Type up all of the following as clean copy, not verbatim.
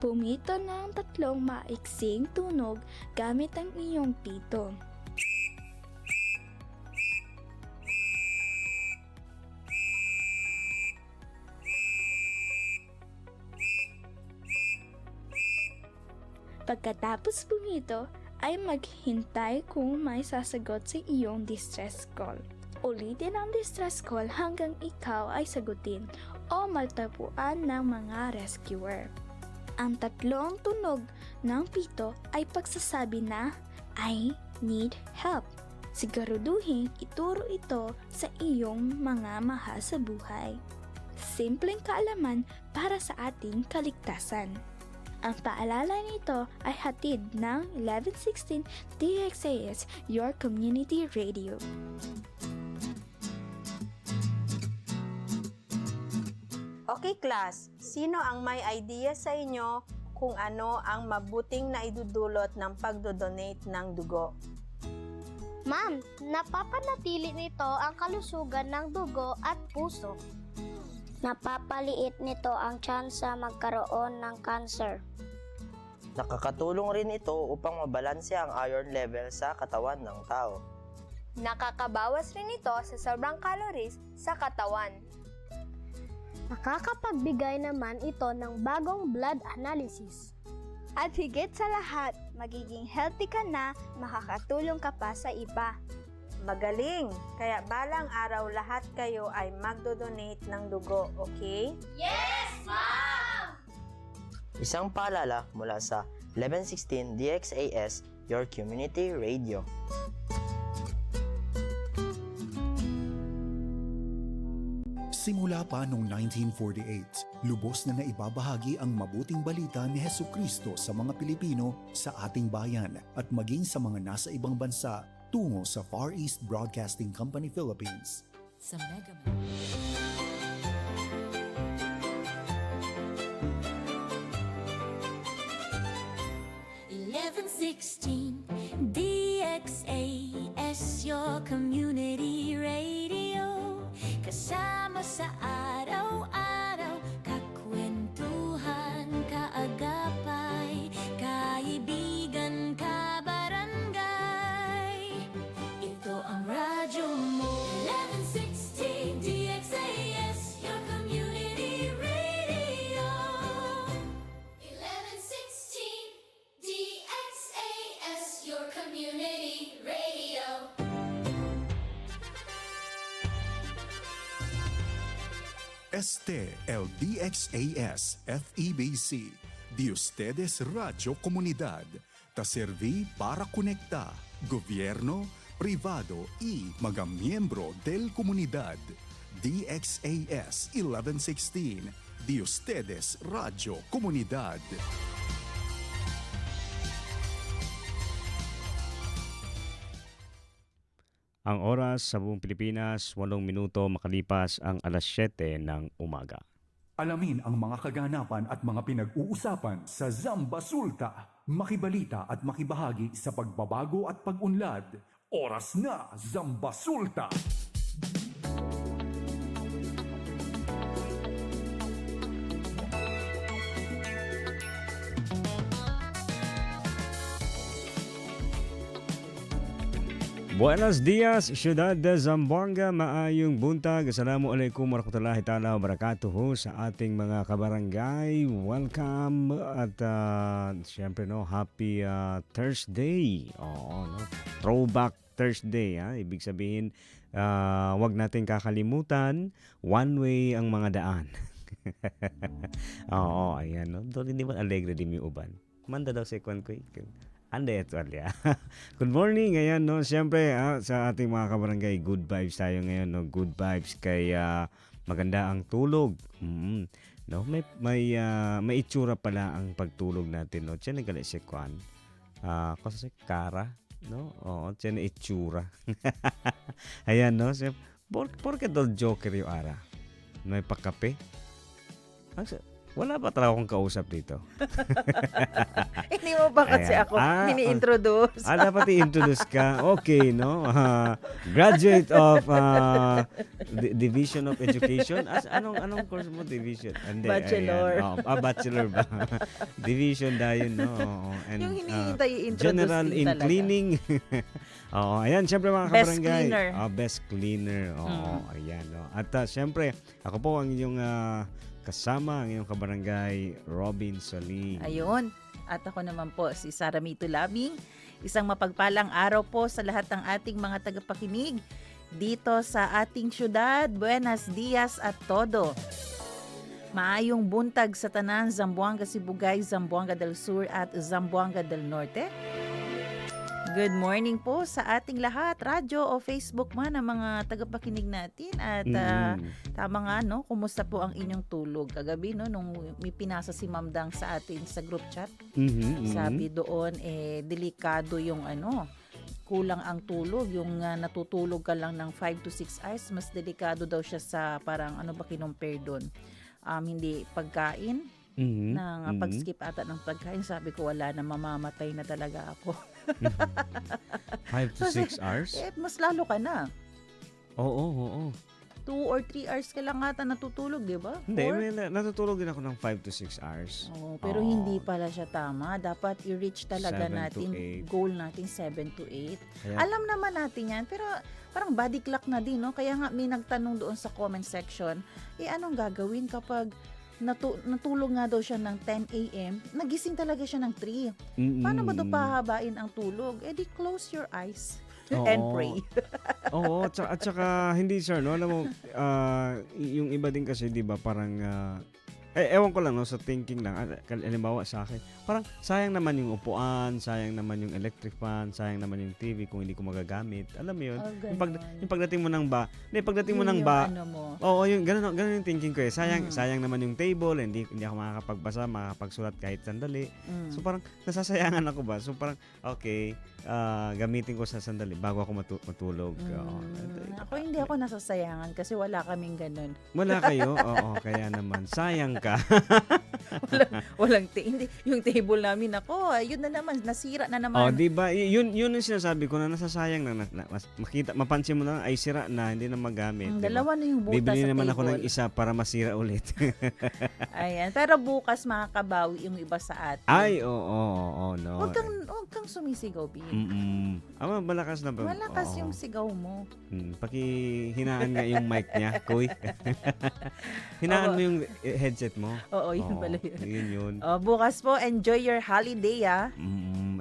Pumito ng 3 maiksing tunog gamit ang iyong pito. Pagkatapos pumito, ay maghintay kung may sasagot sa iyong distress call. Ulitin ang distress call hanggang ikaw ay sagutin o magtapuan ng mga rescuer. Ang 3 tunog ng pito ay pagsasabi na, I need help. Siguraduhin ituro ito sa iyong mga mahal sa buhay. Simpleng kaalaman para sa ating kaligtasan. Ang paalala nito ay hatid ng 1116 DXAS, your community radio. Okay class, sino ang may idea sa inyo kung ano ang mabuting naidudulot ng pagdodonate ng dugo? Ma'am, napapanatili nito ang kalusugan ng dugo at puso. Napapaliit nito ang tsansa magkaroon ng cancer. Nakakatulong rin ito upang mabalanse ang iron level sa katawan ng tao. Nakakabawas rin ito sa sobrang calories sa katawan. Nakakapagbigay naman ito ng bagong blood analysis. At higit sa lahat, magiging healthy ka na, makakatulong ka pa sa iba. Magaling! Kaya balang araw lahat kayo ay magdodonate ng dugo, okay? Isang paalala mula sa 1116 DXAS, your community radio. Simula pa noong 1948, lubos na naibabahagi ang mabuting balita ni Hesukristo sa mga Pilipino sa ating bayan at maging sa mga nasa ibang bansa tungo sa Far East Broadcasting Company Philippines. Sa Megaman. DXAS, your community radio. Kasama sa araw-araw, kakwentuhan, kaagapay, kaibigan, kabarangay. Ito ang radyo mo. 1116 DXAS, your community radio. 1116 DXAS, your community radio. Este el DXAS FEBC, de ustedes Radio Comunidad, ta serví para conectar gobierno, privado y mga miyembro del comunidad. DXAS 1116, de ustedes Radio Comunidad. Ang oras sa buong Pilipinas, 8 minuto makalipas ang alas 7 ng umaga. Alamin ang mga kaganapan at mga pinag-uusapan sa Zamba Sulta. Makibalita at makibahagi sa pagbabago at pag-unlad. Oras na, Zamba Sulta! Buenos dias, Ciudad de Zamboanga, maayong buntag. Assalamualaikum warahmatullahi ta'ala wabarakatuh sa ating mga kabarangay. Welcome at syempre no, happy Thursday. Oo, no? Throwback Thursday, ha? Ibig sabihin, wag natin kakalimutan, one way ang mga daan. Oo, ayan, no? Doon hindi man alegre din yung uban. Manda daw si Kwan ko. Ande ito alya. Good morning ngayon, no. Siyempre sa ating mga kabarangay, good vibes tayo ngayon, no. Good vibes kay maganda ang tulog. No, may itsura pala ang pagtulog natin, no. Tiyan nagala si Kwan. Kasi Kara, no. Oo, tiyan itsura. Ayan, no. Porque do joker yung ara. May pakape. Wala ba talaga akong kausap dito? Hindi mo ba kasi Ayan. ako ini-introduce? Dapat i-introduce ka. Okay, no? Graduate of Division of Education. Anong course mo? Division? Hindi, Bachelor. ayan. Bachelor ba? Division dahil, no? Oo. And, Yung hinihintay i-introduce General din in talaga. Cleaning. Oo, ayan, syempre mga Best kabarangay. cleaner. Best cleaner. Oo, ayan. No? At syempre, ako po ang inyong kasama, ang inyong kabarangay, Robin Soling. Ayun. At ako naman po si Sara Mito Labing. Isang mapagpalang araw po sa lahat ng ating mga tagapakinig dito sa ating syudad. Buenos dias at todo. Maayong buntag sa tanan, Zamboanga Sibugay, Zamboanga del Sur at Zamboanga del Norte. Good morning po sa ating lahat, radyo o Facebook man ang mga tagapakinig natin. At tama nga, no, kumusta po ang inyong tulog? Kagabi, no, nung may pinasa si Ma'am Dang sa atin sa group chat, sabi doon, delikado yung kulang ang tulog. Yung natutulog ka lang ng 5 to 6 hours, mas delikado daw siya sa parang kinumpare doon. Hindi pagkain, ng pag-skip ata ng pagkain, sabi ko wala na, mamamatay na talaga ako. 5 to 6 hours? Mas lalo ka na. Oo. 2 or 3 hours ka lang ata natutulog, di ba? Hindi, natutulog din ako ng 5 to 6 hours. Pero hindi pala siya tama. Dapat i-reach talaga 7 to natin, 8. goal natin 7 to 8. Kaya- Alam naman natin yan, pero parang body clock na din, no? Kaya nga may nagtanong doon sa comment section, anong gagawin kapag natulog nga daw siya ng 10 a.m., nagising talaga siya ng 3. Paano ba ito pahabain ang tulog? Di close your eyes and pray. Oo, at saka hindi sir, no? Alam mo, yung iba din kasi, di ba, parang, ewan ko lang, no, sa thinking lang, halimbawa sa akin, parang sayang naman yung upuan, sayang naman yung electric fan, sayang naman yung TV kung hindi ko magagamit. Alam mo yun? Yung pagdating mo ng oo, yun, ganun yung thinking ko eh. Sayang naman yung table, hindi ako makakapagsulat kahit sandali. So parang nasasayangan ako ba? So parang, okay, gamitin ko sa sandali bago ako matulog. Ako hindi ako nasasayangan kasi wala kaming ganun. Wala kayo? Oo, kaya naman. Sayang ka. Walang hindi. Yung table namin, yun na naman, nasira na naman. Di ba? Yun yung sinasabi ko na nasasayang na mapansin mo na ay sira na, hindi na magamit. Dalawa na yung butas Bibili sa naman table. ako ng isa para masira ulit. Ayan. Pero bukas makakabawi yung iba sa atin. Ay, oo, no. Huwag kang sumisigaw, Bin. Malakas na ba? Malakas yung sigaw mo. Pakihinaan nga yung mic niya, Kuy. Hinaan mo yung headset mo. Oo, yun pala yun. Yun. Bukas po, enjoy your holiday,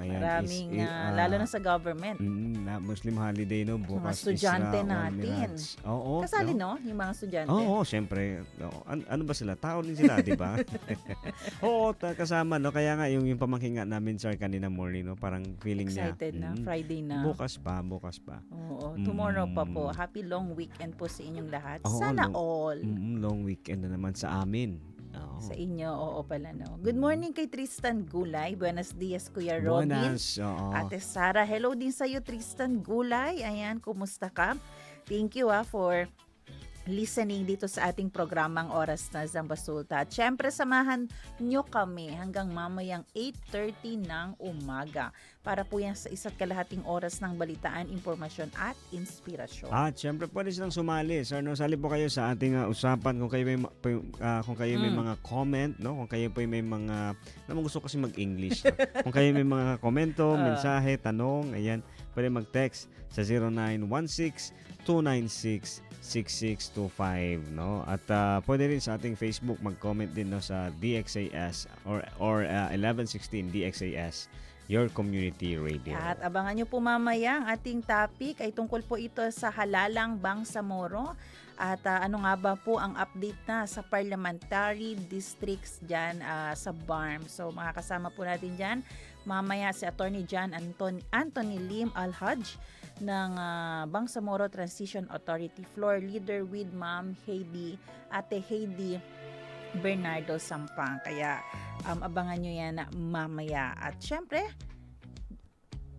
Ayan, Maraming, lalo na sa government. Muslim holiday, no? Bukas estudyante Isra, natin. Oo. Kasali, no? Yung mga estudyante. Oo, syempre. Ano ba sila? Tao din sila, di ba? Oo, kasama, no? Kaya nga, yung pamangkin nga namin, sir, kanina morning, no? Parang feeling niya. Excited na. Friday na. Bukas pa. Oo, tomorrow pa po. Happy long weekend po sa inyong lahat. Oo, Sana all. Long weekend na naman sa amin. Oo. Sa inyo, oo pala, no? Good morning kay Tristan Gulay. Buenos dias, Kuya Robin. Buenas, oo. Ate Sara, hello din sa'yo, Tristan Gulay. Ayan, kumusta ka? Thank you for listening dito sa ating programang Oras na Zambasulta. At syempre, samahan nyo kami hanggang mamayang 8:30 ng umaga para po yan sa isa't kalahating oras ng balitaan, impormasyon at inspirasyon. At syempre pwede silang sumali. Sir, no, sali po kayo sa ating usapan kung kayo may mga comment, no? Kung kayo po may mga naman gusto kasi mag-English. No? Kung kayo may mga komento, mensahe, tanong, ayan, pwede mag-text sa 0916-296-6625, no? At pwede rin sa ating Facebook mag-comment din, no, sa DXAS or 1116 DXAS, your community radio. At abangan nyo po mamaya ang ating topic ay tungkol po ito sa halalang Bangsamoro. At ano nga ba po ang update na sa parliamentary districts dyan sa BARM. So makakasama po natin dyan mamaya si Attorney John Anthony Lim Al-Hajj ng Bangsamoro Transition Authority Floor Leader with Ma'am Ate Heidi Bernardo Sampang. Kaya abangan nyo yan mamaya. At syempre,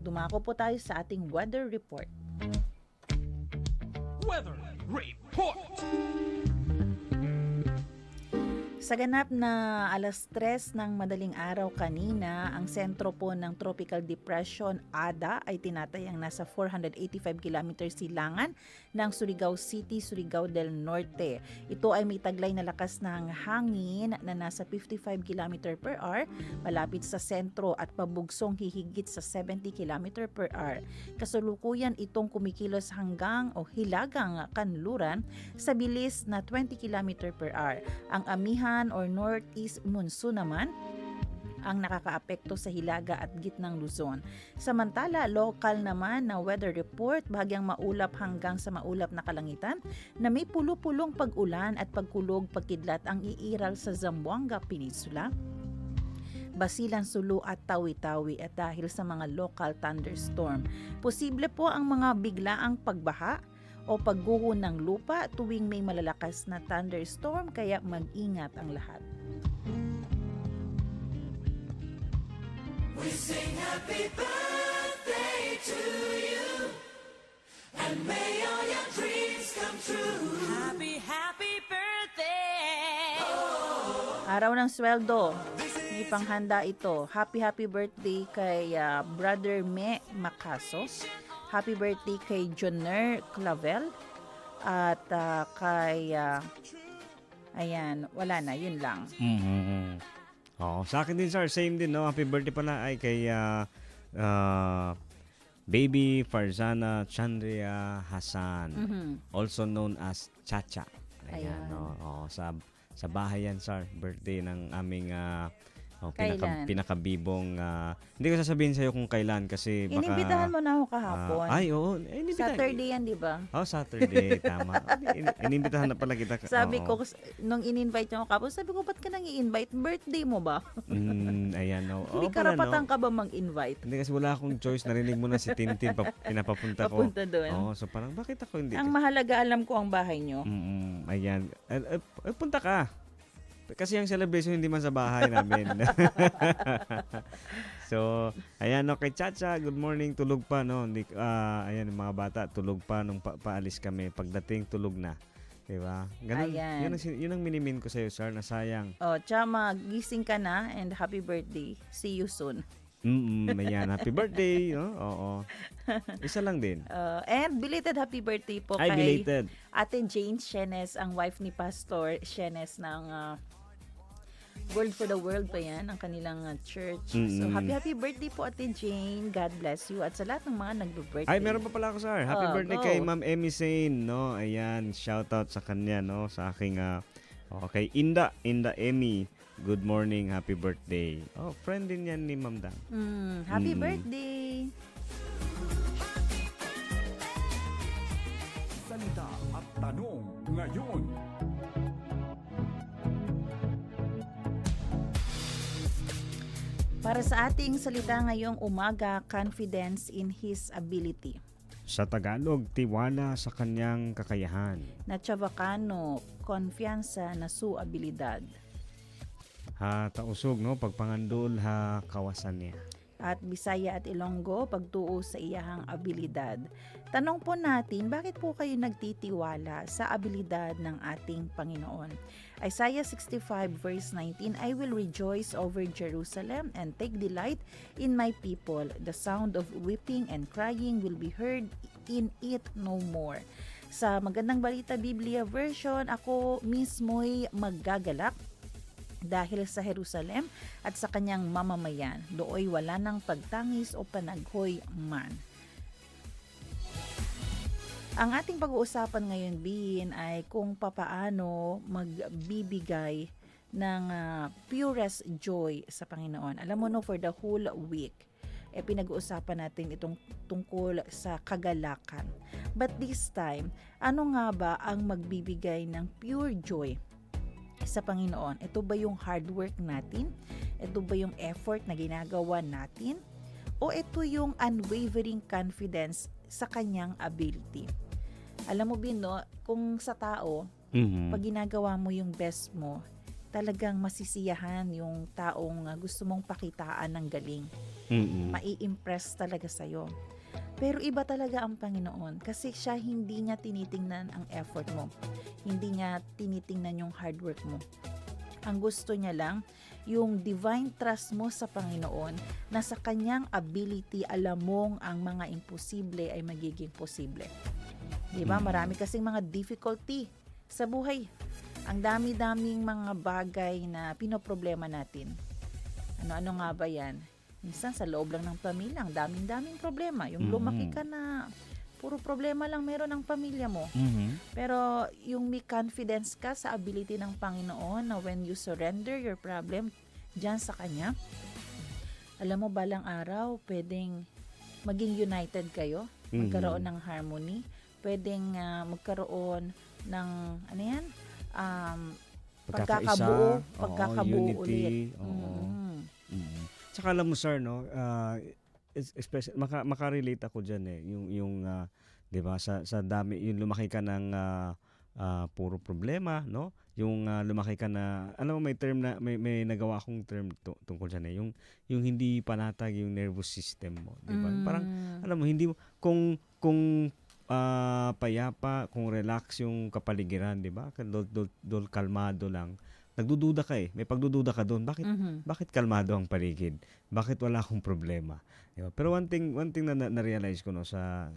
dumako po tayo sa ating weather report. Sa ganap na alas 3 ng madaling araw kanina, ang sentro po ng Tropical Depression ADA ay tinatayang nasa 485 km silangan ng Surigao City, Surigao del Norte. Ito ay may taglay na lakas ng hangin na nasa 55 km per hour malapit sa sentro at pabugsong hihigit sa 70 km per hour. Kasalukuyan itong kumikilos hanggang o hilagang kanluran sa bilis na 20 km per hour. Ang amihan or northeast monsoon naman ang nakakaapekto sa Hilaga at gitnang Luzon. Samantala, local naman na weather report, bahagyang maulap hanggang sa maulap na kalangitan na may pulo-pulong pag-ulan at pagkulog pagkidlat ang iiral sa Zamboanga Peninsula, Basilan, Sulu at Tawi-Tawi at dahil sa mga local thunderstorm. Posible po ang mga biglaang pagbaha o pagguho ng lupa tuwing may malalakas na thunderstorm, kaya mag-ingat ang lahat. We sing happy birthday to you, and may all your dreams come true. Happy, happy birthday. Araw ng sweldo, may panghanda ito. Happy birthday kay Brother Me Macaso. Happy birthday kay Joner Clavel. At kay, ayan, wala na, yun lang. Oo, sa akin din sir, same din, no? Happy birthday pala ay kay Baby Farzana Chandria Hassan, also known as Chacha. Ayan, Ayan. no? Oo, sa bahay yan sir, birthday ng aming Kailan? pinakabibong, hindi ko sasabihin sa'yo kung kailan kasi baka... Inimbitahan mo na ako kahapon. ay, oo. Inimbitahan. Saturday yan, di ba? Oh, Saturday, tama. Inimbitahan na pala kita. Sabi Oo. ko, nung in-invite niyo ako kahapon, sabi ko, ba't ka nang i-invite? Birthday mo ba? Ayan, no. Hindi Oo pala, karapatan no? ka ba mag-invite? Hindi kasi wala akong choice. Narinig mo na si Tintin, pinapapunta ko. Papunta doon. Oo, so parang bakit ako hindi? Ang mahalaga, alam ko ang bahay niyo. Ayan. Punta ka. Kasi ang celebration hindi man sa bahay namin. So, ayan, no, kay Chacha, good morning, tulog pa, no? Ayan, yung mga bata, tulog pa nung paalis kami. Pagdating, tulog na. Diba? Ganun, Ayan. yun ang minimin ko sa'yo, sir, na sayang. Oh, Chama, gising ka na and happy birthday. See you soon. Ayan, happy birthday, no? Oo. Isa lang din. And belated happy birthday po Ay, kay belated. Ate Jane Shenes, ang wife ni Pastor Shenes ng World for the World pa yan, ang kanilang church. So, happy birthday po Ate Jane. God bless you. At sa lahat ng mga nagbe-birthday. Ay, meron pa pala ako, sir. Happy birthday go. kay Ma'am Emmy Sane, no? Ayan, shoutout sa kanya, no? Sa aking, kay Inda Emmy. Good morning, happy birthday. Oh, friend din yan ni Ma'am Dang. Happy birthday! Salita at tanong ngayon. Para sa ating salita ngayong umaga, confidence in his ability. Sa Tagalog, tiwala sa kanyang kakayahan. Na Chavacano, konfiansa na su abilidad. Ha, tausog, no? Pagpangandol, ha, kawasan niya. At Bisaya at Ilonggo, pagtuo sa iyahang abilidad. Tanong po natin, bakit po kayo nagtitiwala sa abilidad ng ating Panginoon? Isaiah 65 verse 19, I will rejoice over Jerusalem and take delight in my people. The sound of weeping and crying will be heard in it no more. Sa Magandang Balita Biblia version, ako mismo'y maggagalak dahil sa Jerusalem at sa kanyang mamamayan. Dooy wala ng pagtangis o panaghoy man. Ang ating pag-uusapan ngayon, Bin, ay kung papaano magbibigay ng purest joy sa Panginoon. Alam mo, no, for the whole week, pinag-uusapan natin itong tungkol sa kagalakan. But this time, ano nga ba ang magbibigay ng pure joy sa Panginoon? Ito ba yung hard work natin? Ito ba yung effort na ginagawa natin? O ito yung unwavering confidence sa kanyang ability? Alam mo, Bin, no, kung sa tao, pag ginagawa mo yung best mo, talagang masisiyahan yung taong gusto mong pakitaan ng galing. Mai-impress talaga sa'yo. Pero iba talaga ang Panginoon kasi siya hindi niya tinitingnan ang effort mo. Hindi niya tinitingnan yung hard work mo. Ang gusto niya lang, yung divine trust mo sa Panginoon na sa kanyang ability, alam mong ang mga imposible ay magiging posible. Diba? Marami kasing mga difficulty sa buhay. Ang dami-daming mga bagay na pinoproblema natin. Ano-ano nga ba yan? Minsan sa loob lang ng pamilya, ang daming-daming problema. Yung lumaki ka na puro problema lang meron ng pamilya mo. Pero yung may confidence ka sa ability ng Panginoon na when you surrender your problem dyan sa Kanya, alam mo balang araw, pwedeng maging united kayo, magkaroon ng harmony, pwedeng magkaroon ng, ano yan? Pagkakabuo unity, ulit. Tsaka alam mo sir, no, especially makarelate ako diyan yung 'di ba sa dami yung lumaki ka ng puro problema, no? Yung lumaki ka na alam mo may term na may nagawa akong term tungkol diyan yung hindi panatag yung nervous system mo, 'di ba? Parang alam mo hindi mo kung payapa, kung relax yung kapaligiran, 'di ba? Dol kalmado lang. Nagdududa ka may pagdududa ka doon. Bakit kalmado ang paligid? Bakit wala akong problema? Diba? Pero one thing na realize ko no sa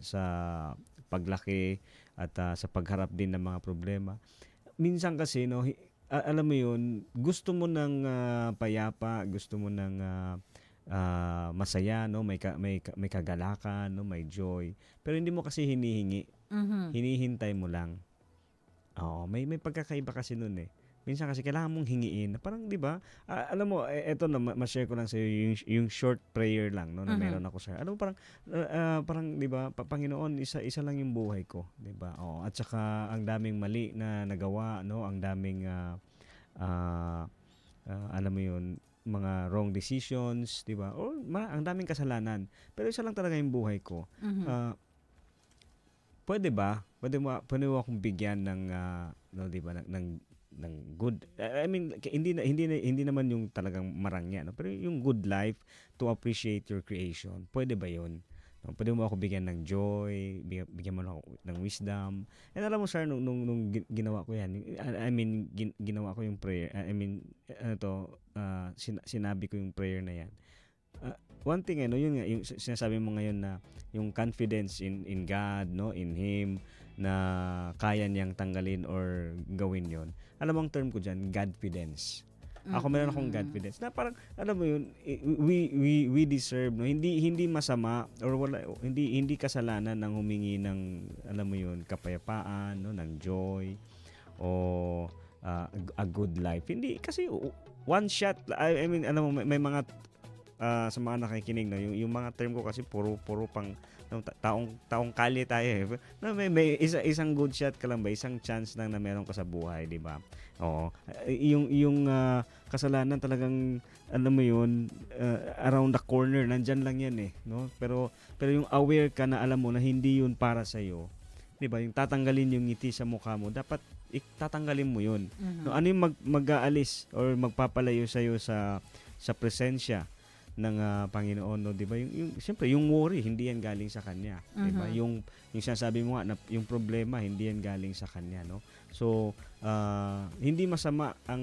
paglaki at sa pagharap din ng mga problema. Minsan kasi no alam mo 'yun, gusto mo ng payapa, gusto mo ng masaya no, may kagalakan no, may joy. Pero hindi mo kasi hinihingi. Hinihintay mo lang. Oo, may pagkakaiba kasi noon Minsan kasi kailangan mong hingiin. Parang 'di ba? Alam mo, eto na ma-share ko lang sa iyo yung short prayer lang no na meron ako sir. Alam mo parang 'di ba, Panginoon, isa lang yung buhay ko, 'di ba? Oh, at saka ang daming mali na nagawa no, ang daming alam mo 'yun, mga wrong decisions, 'di ba? O ang daming kasalanan. Pero isa lang talaga yung buhay ko. Pwede mo akong bigyan ng no, 'di ba, ng good, I mean hindi naman yung talagang marangya no, pero yung good life to appreciate your creation. Pwede ba yun? No, pwede mo ako bigyan ng joy, bigyan mo ako ng wisdom. And alam mo sir, nung ginawa ko yan, ginawa ko yung prayer, sinabi ko yung prayer na yan. One thing yun nga, yung sinasabi mo ngayon na yung confidence in God, no, in Him, na kaya niyang tanggalin or gawin yon. Alam mo ang term ko diyan, Godfidence. Ako meron akong Godfidence na parang alam mo yun, we deserve no, hindi masama or wala, hindi kasalanan ng humingi ng alam mo yun, kapayapaan no, ng joy o a good life. Hindi kasi one shot, I mean alam mo may mga sa mga nakikinig no, yung mga term ko kasi puro pang taong kalye tayo na may isang good shot ka lang ba, isang chance lang na meron ka sa buhay, di ba? Oo, yung kasalanan talagang alam mo yun, around the corner nandiyan lang yan no, pero yung aware ka na alam mo na hindi yun para sa iyo, di ba? Yung tatanggalin yung ngiti sa mukha mo, dapat tatanggalin mo yun. No, ano yung mag-aalis or magpapalayo sa iyo sa presensya ng Panginoon, no, 'di ba? Yung siyempre yung worry hindi yan galing sa kanya, 'di ba? Yung sinasabi mo nga na yung problema hindi yan galing sa kanya, no? So hindi masama ang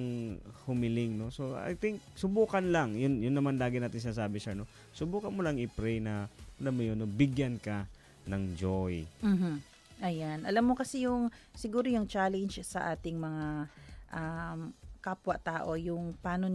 humiling, no? So I think subukan lang. Yun naman lagi natin sinasabi, sir, no? Subukan mo lang i-pray na alam mo yun, no, bigyan ka ng joy. Ayan. Alam mo kasi siguro yung challenge sa ating mga kapwa-tao, yung paano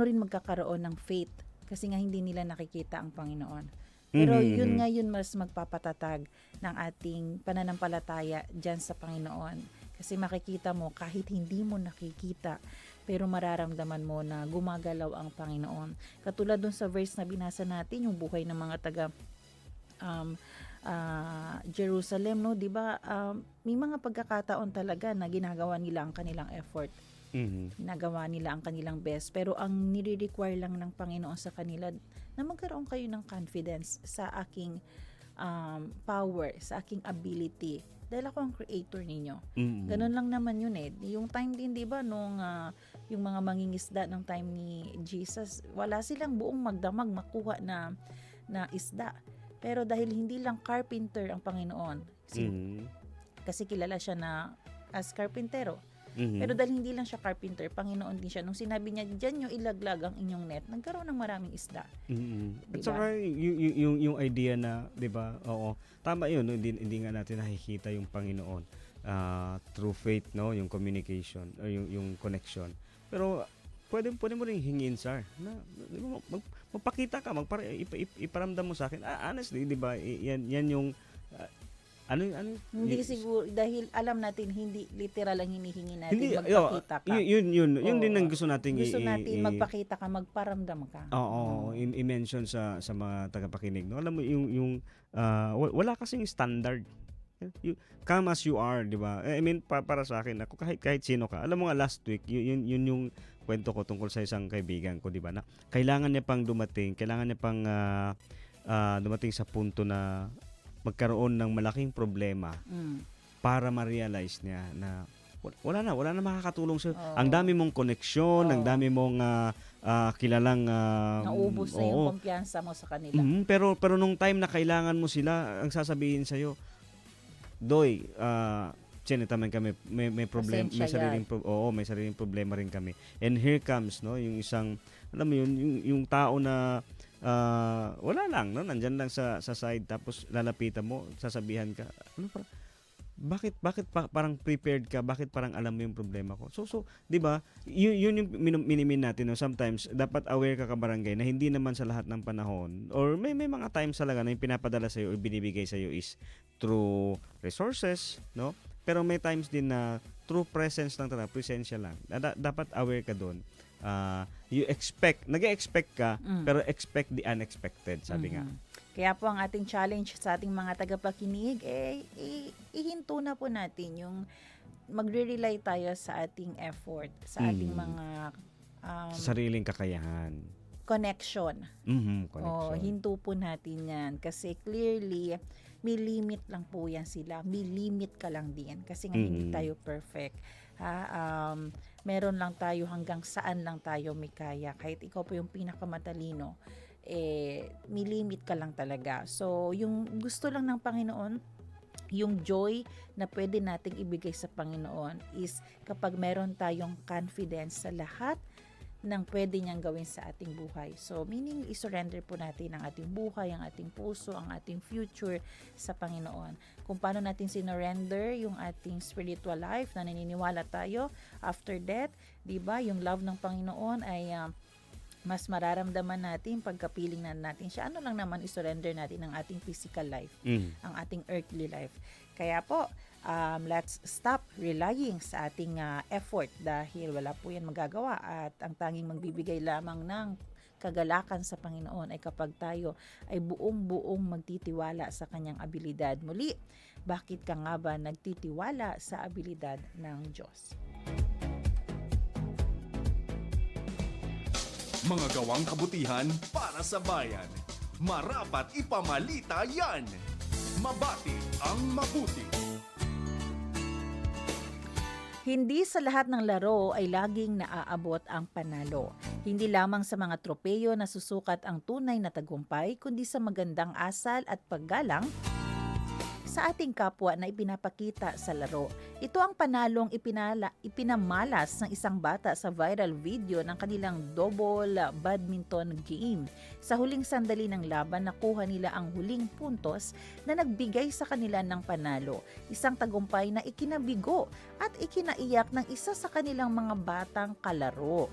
rin magkakaroon ng faith kasi nga hindi nila nakikita ang Panginoon. Pero yun mas magpapatatag ng ating pananampalataya dyan sa Panginoon. Kasi makikita mo kahit hindi mo nakikita, pero mararamdaman mo na gumagalaw ang Panginoon. Katulad dun sa verse na binasa natin, yung buhay ng mga taga Jerusalem, no, 'di ba? May mga pagkakataon talaga na ginagawa nila ang kanilang effort. Nagawa nila ang kanilang best, pero ang nire-require lang ng Panginoon sa kanila na magkaroon kayo ng confidence sa aking power, sa aking ability, dahil ako ang creator ninyo. Ganun lang naman yun yung time din, di ba, nung yung mga mangingisda ng time ni Jesus, wala silang buong magdamag makuha na isda, pero dahil hindi lang carpenter ang Panginoon, kasi kilala siya na as carpintero. Mhm. Pero dahil hindi lang siya carpenter, Panginoon din siya. Nung sinabi niya, diyan nyo ilaglag ang inyong net, nagkaroon ng maraming isda. At Diba? saka yung idea na, 'di ba? Oo. Tama 'yun, no? Hindi nga natin nakikita yung Panginoon through faith, no, yung communication or yung connection. Pero pwede mo ring hingin, sir, na di ba, magpakita ka, iparamdam mo sa akin. Honestly, 'di ba? Yan yung ano Hindi siguro, dahil alam natin, hindi literal ang hinihingi natin, hindi, magpakita ka. yun Oo. din ang gusto nating Gusto natin magpakita ka, magparamdam ka. Oo, i-mention sa mga tagapakinig, no? Alam mo yung wala kasing standard. Come as you are, 'di ba? I mean, para sa akin, ako kahit sino ka. Alam mo nga, last week, yun yung kwento ko tungkol sa isang kaibigan ko, 'di ba? Na kailangan niya pang dumating sa punto na magkaroon ng malaking problema para ma-realize niya na wala na makakatulong sa Oo. ang dami mong koneksyon, ang Oo. dami mong kilalang Naubos na oo. yung kumpiyansa mo sa kanila. Pero nung time na kailangan mo sila, ang sasabihin sa iyo, Doy, taman kami, may problem, may Pasensya may sariling problema rin kami. And here comes, no, yung isang, alam mo yun, yung tao na wala lang, no, nandyan lang sa side, tapos lalapitan mo, sasabihan ka, bakit parang prepared ka, bakit parang alam mo yung problema ko. So 'di ba, yun yung minimin natin, no. Sometimes dapat aware ka kabarangay na hindi naman sa lahat ng panahon, or may mga times talaga na yung pinapadala sa iyo o binibigay sa iyo is through resources, no. Pero may times din na through presence lang talaga, presensya lang. Dapat aware ka doon. Nag-expect ka, pero expect the unexpected, sabi nga. Kaya po ang ating challenge sa ating mga tagapakinig, ihinto na po natin yung magre-rely tayo sa ating effort, sa ating mga Sa sariling kakayahan. connection. Connection. Hinto po natin yan. Kasi clearly, may limit lang po yan sila. May limit ka lang din. Kasi nga hindi tayo perfect. Meron lang tayo hanggang saan lang tayo may kaya. Kahit ikaw po yung pinakamatalino, may limit ka lang talaga. So, yung gusto lang ng Panginoon, yung joy na pwede nating ibigay sa Panginoon is kapag meron tayong confidence sa lahat ng pwede niyang gawin sa ating buhay. So, meaning, isurrender po natin ang ating buhay, ang ating puso, ang ating future sa Panginoon. Kung paano natin sinurrender yung ating spiritual life na naniniwala tayo after death, di ba? Yung love ng Panginoon ay mas mararamdaman natin pagkapiling na natin siya. Ano lang naman isurrender natin ang ating physical life, ang ating earthly life. Kaya po, let's stop relying sa ating effort dahil wala po yan magagawa at ang tanging magbibigay lamang ng kagalakan sa Panginoon ay kapag tayo ay buong-buong magtitiwala sa kanyang abilidad. Muli, bakit ka nga ba nagtitiwala sa abilidad ng Diyos? Mga gawang kabutihan para sa bayan. Marapat ipamalita yan. Mabati ang mabuti. Hindi sa lahat ng laro ay laging naaabot ang panalo. Hindi lamang sa mga tropeyo na susukat ang tunay na tagumpay, kundi sa magandang asal at paggalang sa ating kapwa na ipinapakita sa laro. Ito ang panalong ipinamalas ng isang bata sa viral video ng kanilang double badminton game. Sa huling sandali ng laban, nakuha nila ang huling puntos na nagbigay sa kanila ng panalo. Isang tagumpay na ikinabigo at ikinaiyak ng isa sa kanilang mga batang kalaro.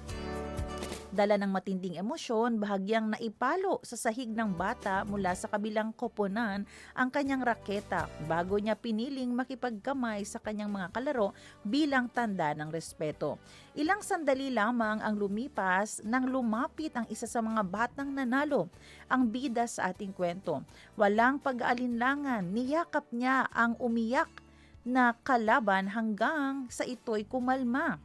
Dala ng matinding emosyon, bahagyang naipalo sa sahig ng bata mula sa kabilang koponan ang kanyang raketa bago niya piniling makipagkamay sa kanyang mga kalaro bilang tanda ng respeto. Ilang sandali lamang ang lumipas nang lumapit ang isa sa mga batang nanalo, ang bida sa ating kwento. Walang pag-aalinlangan, niyakap niya ang umiyak na kalaban hanggang sa ito'y kumalma.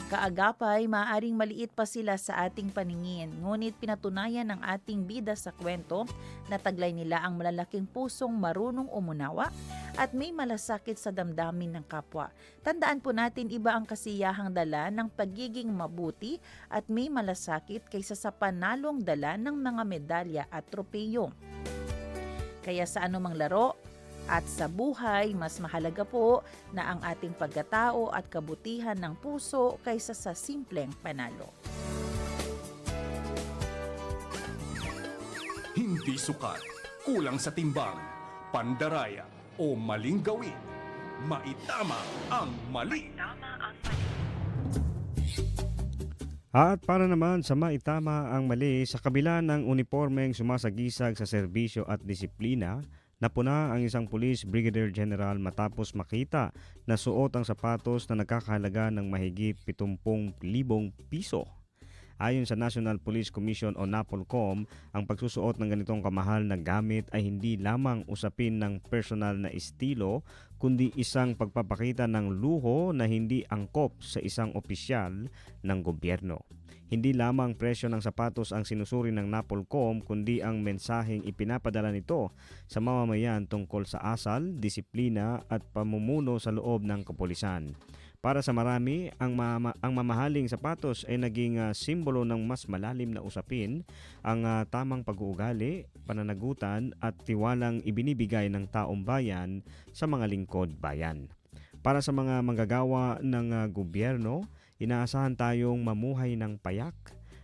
Kaagapay, maaaring maliit pa sila sa ating paningin, ngunit pinatunayan ng ating bida sa kwento na taglay nila ang malalaking pusong marunong umunawa at may malasakit sa damdamin ng kapwa. Tandaan po natin, iba ang kasiyahang dala ng pagiging mabuti at may malasakit kaysa sa panalong dala ng mga medalya at tropeyo. Kaya sa anumang laro, At sa buhay, mas mahalaga po na ang ating pagkatao at kabutihan ng puso kaysa sa simpleng panalo. Hindi sukat, kulang sa timbang, pandaraya o maling gawin. Maitama ang mali. At para naman sa maitama ang mali, sa kabila ng unipormeng sumasagisag sa serbisyo at disiplina, napuna ang isang Police Brigadier General matapos makita na suot ang sapatos na nagkakahalaga ng mahigit 70,000 piso. Ayon sa National Police Commission o NAPOLCOM, ang pagsusuot ng ganitong kamahal na gamit ay hindi lamang usapin ng personal na estilo, kundi isang pagpapakita ng luho na hindi angkop sa isang opisyal ng gobyerno. Hindi lamang presyo ng sapatos ang sinusuri ng NAPOLCOM, kundi ang mensaheng ipinapadala nito sa mamamayan tungkol sa asal, disiplina at pamumuno sa loob ng kapulisan. Para sa marami, ang mamahaling sapatos ay naging simbolo ng mas malalim na usapin, ang tamang pag-uugali, pananagutan at tiwalang ibinibigay ng taong bayan sa mga lingkod bayan. Para sa mga manggagawa ng gobyerno, inaasahan tayong mamuhay ng payak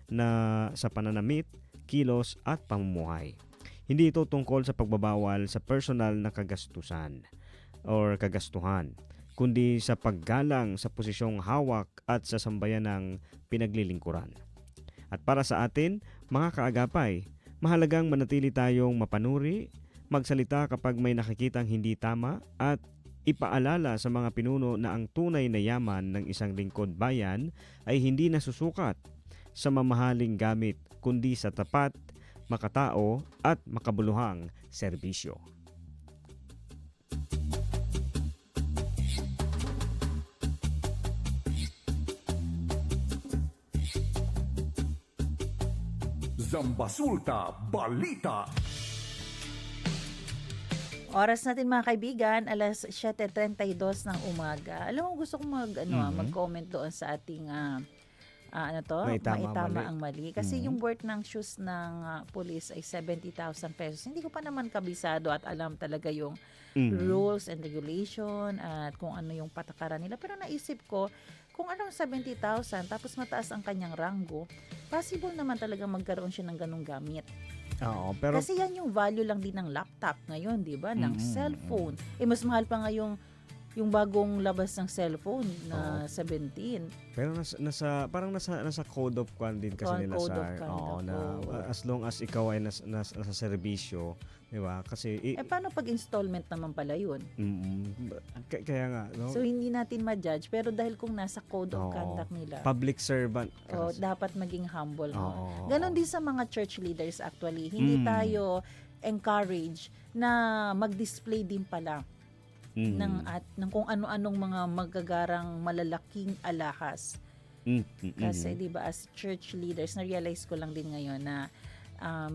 na sa pananamit, kilos at pamumuhay. Hindi ito tungkol sa pagbabawal sa personal na kagastusan or kagastuhan, kundi sa paggalang sa posisyong hawak at sa sambayanang pinaglilingkuran. At para sa atin, mga kaagapay, mahalagang manatili tayong mapanuri, magsalita kapag may nakikitang hindi tama at ipaalala sa mga pinuno na ang tunay na yaman ng isang lingkod bayan ay hindi nasusukat sa mamahaling gamit kundi sa tapat, makatao at makabuluhang serbisyo. Zambasulta Balita. Oras natin mga kaibigan, alas 7:32 ng umaga. Alam mo, gusto kong mag-comment doon sa ating maitama ang mali. Kasi yung worth ng shoes ng police ay 70,000 pesos. Hindi ko pa naman kabisado at alam talaga yung rules and regulation at kung ano yung patakaran nila. Pero naisip ko, kung around 70,000 tapos mataas ang kanyang ranggo, possible naman talaga magkaroon siya ng ganung gamit. Oo, pero kasi yan yung value lang din ng laptop ngayon, di ba? Ng cellphone. Mas mahal pa nga yung bagong labas ng cellphone na 17. Pero nasa code of conduct din kasi nila sa as long as ikaw ay nasa serbisyo, di ba? Kasi paano pag installment naman pala yun? Kaya nga, no? So hindi natin ma-judge, pero dahil kung nasa code of conduct nila, public servant, dapat maging humble. Ganon din sa mga church leaders actually. Hindi tayo encourage na mag-display din pala ng kung ano-anong mga magagarang malalaking alahas. Kasi 'di ba, as church leaders, na-realize ko lang din ngayon na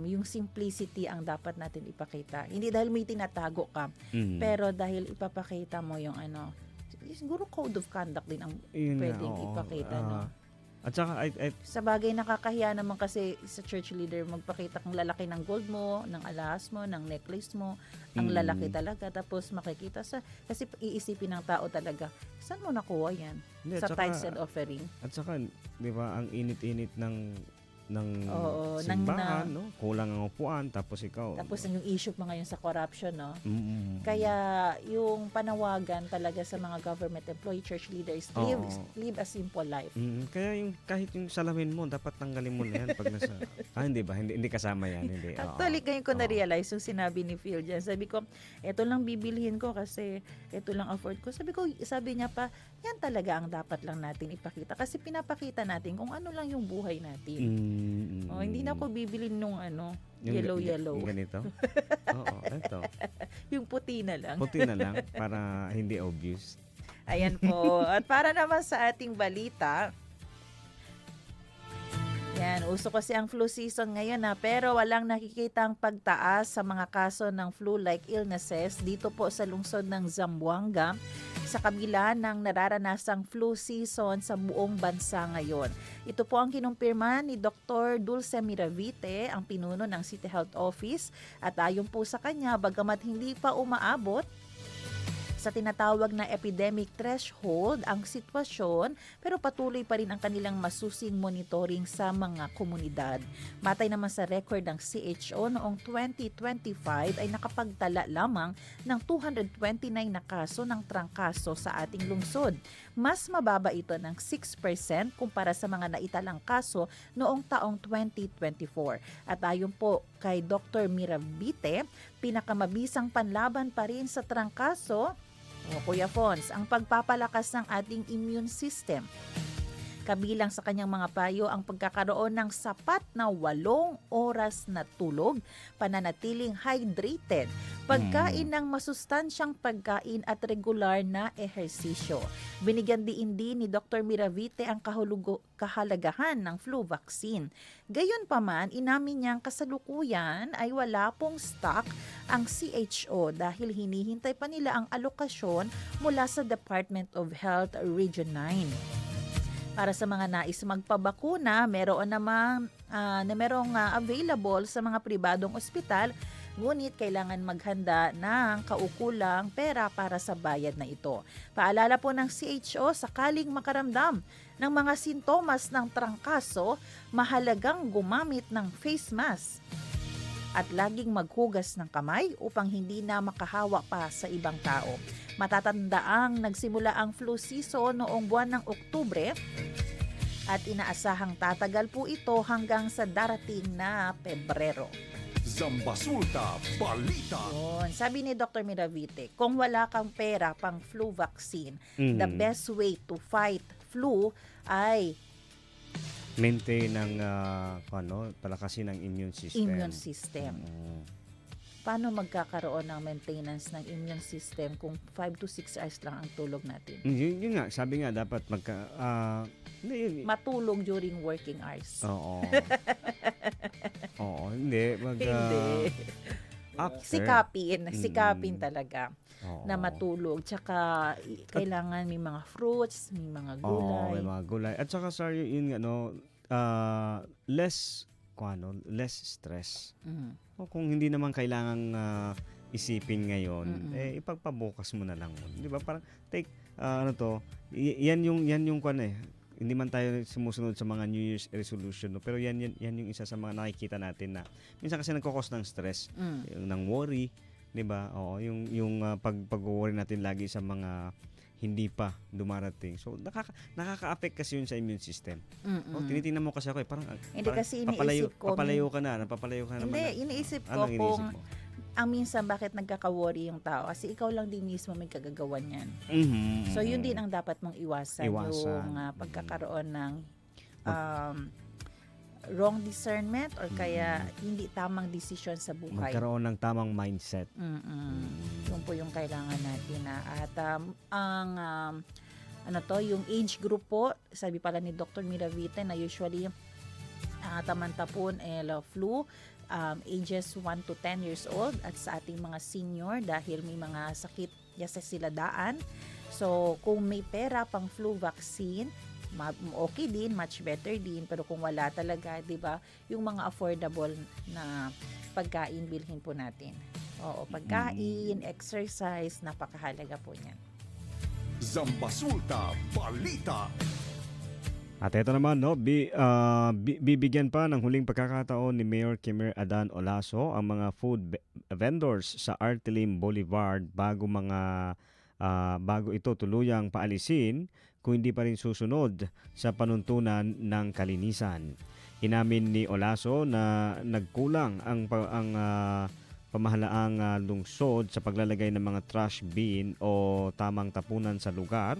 yung simplicity ang dapat natin ipakita. Hindi dahil may tinatago ka, pero dahil ipapakita mo yung siguro code of conduct din ang pwedeng ipakita, no? At saka sa bagay, nakakahiya naman kasi sa church leader magpakita kang lalaki ng gold mo, ng alahas mo, ng necklace mo, ang lalaki talaga, tapos makikita kasi iisipin ng tao talaga, saan mo nakuha yan? Sa tithes and offering. At saka, di ba, ang init-init ng simbahan, no? Kulang ang upuan, tapos ikaw. Tapos yung issue pa ngayon sa corruption, no? Kaya yung panawagan talaga sa mga government employee, church leaders, live a simple life. Kaya kahit yung salamin mo, dapat tanggalin mo na yan pag nasa... hindi ba? Hindi kasama yan. Hindi. Actually, ngayon ko na-realize yung sinabi ni Phil dyan. Sabi ko, eto lang bibilhin ko kasi eto lang afford ko. Sabi niya pa, yan talaga ang dapat lang natin ipakita. Kasi pinapakita natin kung ano lang yung buhay natin. Hindi na ako bibili nung yellow. Yung ganito? Oo, ito. Yung puti na lang. Puti na lang para hindi obvious. Ayan po. At para naman sa ating balita, yan, uso kasi ang flu season ngayon pero walang nakikitang pagtaas sa mga kaso ng flu-like illnesses dito po sa lungsod ng Zamboanga. sa kabila ng nararanasang flu season sa buong bansa ngayon. Ito po ang kinumpirma ni Dr. Dulce Miravite, ang pinuno ng City Health Office, at ayon po sa kanya, bagamat hindi pa umaabot sa tinatawag na epidemic threshold ang sitwasyon, pero patuloy pa rin ang kanilang masusing monitoring sa mga komunidad. Matay naman sa record ng CHO noong 2025 ay nakapagtala lamang ng 229 na kaso ng trangkaso sa ating lungsod. Mas mababa ito ng 6% kumpara sa mga naitalang kaso noong taong 2024. At ayon po kay Dr. Miravite, pinakamabisang panlaban pa rin sa trangkaso, Kuya Fons, ang pagpapalakas ng ating immune system. Kabilang sa kanyang mga payo ang pagkakaroon ng sapat na 8 oras na tulog, pananatiling hydrated, pagkain ng masustansyang pagkain at regular na ehersisyo. Binigyan din ni Dr. Miravite ang kahalagahan ng flu vaccine. Gayunpaman, inamin niyang kasalukuyan ay wala pong stock ang CHO dahil hinihintay pa nila ang alokasyon mula sa Department of Health Region 9. Para sa mga nais magpabakuna, merong available sa mga pribadong ospital, ngunit kailangan maghanda ng kaukulang pera para sa bayad na ito. Paalala po ng CHO, sakaling makaramdam ng mga sintomas ng trangkaso, mahalagang gumamit ng face mask at laging maghugas ng kamay upang hindi na makahawa pa sa ibang tao. Matatandaang nagsimula ang flu season noong buwan ng Oktubre at inaasahang tatagal po ito hanggang sa darating na Pebrero. Zambasulta Balita. Yun. Sabi ni Dr. Miravite, kung wala kang pera pang flu vaccine, the best way to fight flu ay maintain ng palakasin ng immune system. Paano magkakaroon ng maintenance ng immune system kung 5 to 6 hours lang ang tulog natin? Yun nga, sabi nga dapat matulog during working hours. Oo. Oo, hindi. Hindi. Sikapin talaga. Oo. Na matulog. Tsaka kailangan may mga fruits, may mga gulay. Oo, may mga gulay. At saka sorry, yun nga, less stress. O kung hindi naman kailangang isipin ngayon, ipagpabukas mo na lang. 'Di ba? Parang take yan yung hindi man tayo sumusunod sa mga New Year's resolution, no? Pero yan yung isa sa mga nakikita natin na minsan kasi nagko-cause ng stress, ng worry, 'di ba? Oo, yung pag-worry natin lagi sa mga hindi pa dumarating. So, nakaka-affect kasi yun sa immune system. Tinitingnan mo kasi ako parang hindi kasi iniisip ko. Papalayo ka na naman. Hindi, iniisip ko kung ang minsan bakit nagkaka-worry yung tao kasi ikaw lang din mismo may kagagawan yan. So, yun din ang dapat mong iwasan. Yung pagkakaroon ng wrong discernment or kaya hindi tamang desisyon sa buhay. Magkaroon ng tamang mindset. Yun po yung kailangan natin. At yung age group po, sabi pala ni Dr. Miravite na usually tamantapon flu, ages 1 to 10 years old at sa ating mga senior dahil may mga sakit yasa sila daan. So, kung may pera pang flu vaccine, okay din, much better din. Pero kung wala talaga, di ba, yung mga affordable na pagkain, bilhin po natin. Oo, pagkain, exercise, napakahalaga po niyan. Zambasulta Balita. At ito naman, bibigyan pa ng huling pagkakataon ni Mayor Kimer Adan Olaso ang mga food vendors sa Artilim Boulevard bago ito tuluyang paalisin kung hindi pa rin susunod sa panuntunan ng kalinisan. Inamin ni Olaso na nagkulang ang pamahalaang lungsod sa paglalagay ng mga trash bin o tamang tapunan sa lugar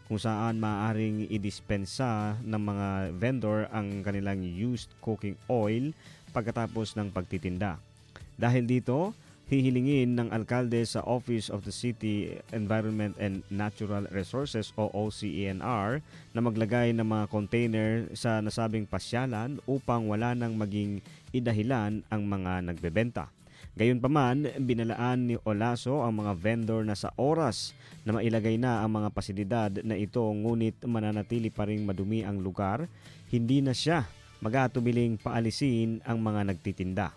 kung saan maaaring idispensa ng mga vendor ang kanilang used cooking oil pagkatapos ng pagtitinda. Dahil dito, hihilingin ng alkalde sa Office of the City Environment and Natural Resources o OCENR na maglagay ng mga container sa nasabing pasyalan upang wala nang maging idahilan ang mga nagbebenta. Gayunpaman, binalaan ni Olaso ang mga vendor na sa oras na mailagay na ang mga pasilidad na ito ngunit mananatili pa ring madumi ang lugar, hindi na siya mag-aatubiling paalisin ang mga nagtitinda.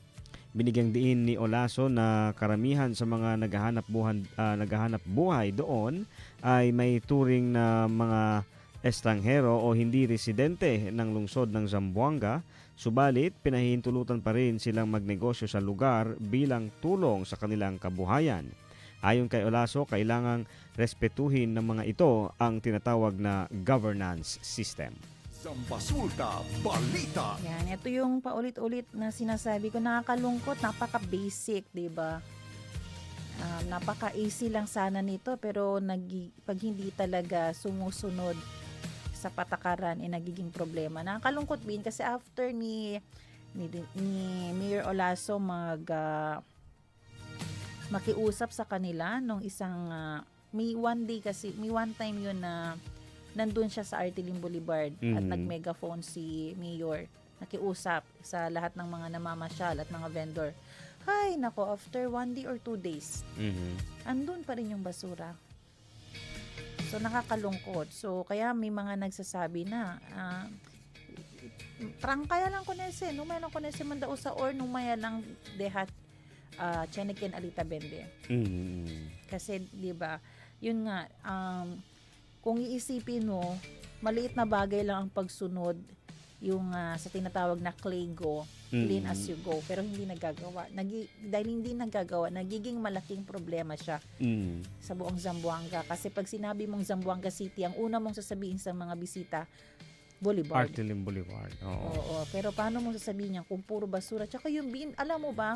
Binigyang diin ni Olaso na karamihan sa mga naghahanap buhay doon ay may turing na mga estranghero o hindi residente ng lungsod ng Zamboanga, subalit pinahihintulutan pa rin silang magnegosyo sa lugar bilang tulong sa kanilang kabuhayan. Ayon kay Olaso, kailangang respetuhin ng mga ito ang tinatawag na governance system. Zambasulta Balita. Yan, ito yung paulit-ulit na sinasabi ko, nakakalungkot, napaka-basic, 'di ba? Napaka-easy lang sana nito, pero pag hindi talaga sumusunod sa patakaran nagiging problema. Nakakalungkot din kasi after ni Mayor Olaso makiusap sa kanila nung isang may one time yun na nandun siya sa Artilim Boulevard at nag-megaphone si Mayor. Nakiusap sa lahat ng mga namamasyal at mga vendor. Hay, nako, after 1 day or 2 days, andun pa rin yung basura. So, nakakalungkot. So, kaya may mga nagsasabi na, prangkaya lang kunese, no may lang kunese mandao sa or no maya lang dehat Cheniken Alita Bende. Kasi, di ba, yun nga, kung iisipin mo, maliit na bagay lang ang pagsunod yung sa tinatawag na Claygo, clean as you go, pero hindi nagagawa. Dahil hindi nagagawa, nagiging malaking problema siya sa buong Zamboanga. Kasi pag sinabi mong Zamboanga City, ang una mong sasabihin sa mga bisita, Boulevard. Artilim Boulevard. Oo. Pero paano mo sasabihin niya kung puro basura? Tsaka yung alam mo ba,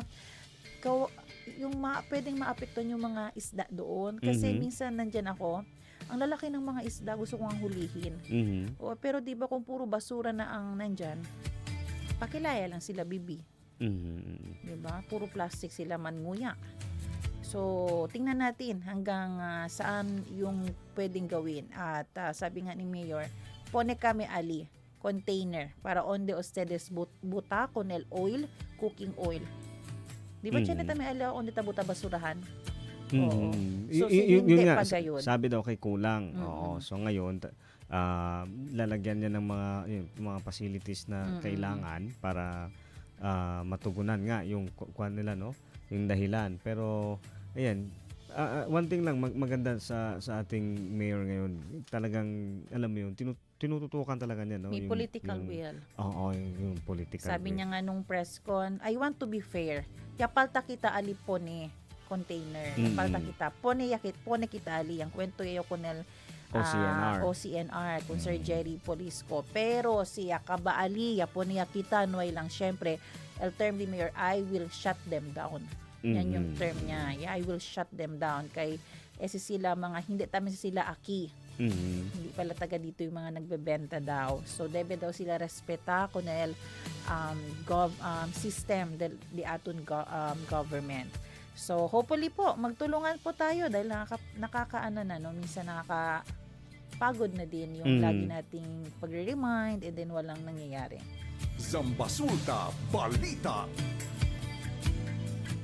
pwedeng maapektuhan yung mga isda doon. Kasi minsan nandyan ako, ang lalaki ng mga isda, gusto kong hulihin. Pero di ba kung puro basura na ang nandyan, pakilaya lang sila bibi. Di ba? Puro plastic sila manguya. So, tingnan natin hanggang saan yung pwedeng gawin. At sabi nga ni Mayor, pone kami ali, container, para onde ustedes buta con el oil, cooking oil. Di ba siya may ala onde tabuta basurahan? Oo. So, yun nga, pagayod. sabi daw kay kulang. Oo. So ngayon, lalagyan niya ng mga facilities na kailangan para matugunan nga yung kuan nila, no? Yung dahilan. Pero ayan, one thing lang maganda sa ating mayor ngayon, talagang alam mo yun, tinututukan talaga niya, no? May political will. Oo, yung political Sabi will. niya nga nung press con, I want to be fair. Yapalta kita alipone container. Yapalta kita. Pone kita ali. Ang kwento yayo con el OCNR kung Sir Jerry Polisco. Pero siya kabaali, yapone kita nuay lang syempre. El term ni Mayor, I will shut them down. Yan yung term niya. Yeah, I will shut them down. Kay sila mga, hindi tamin sila aki. Hindi pala taga dito yung mga nagbebenta daw. So, debe daw sila respeta con el system de aton government. So, hopefully po, magtulungan po tayo dahil nakakaano na, no? Minsan nakakapagod na din yung lagi nating pagre-remind and then walang nangyayari. Zambasulta Balita.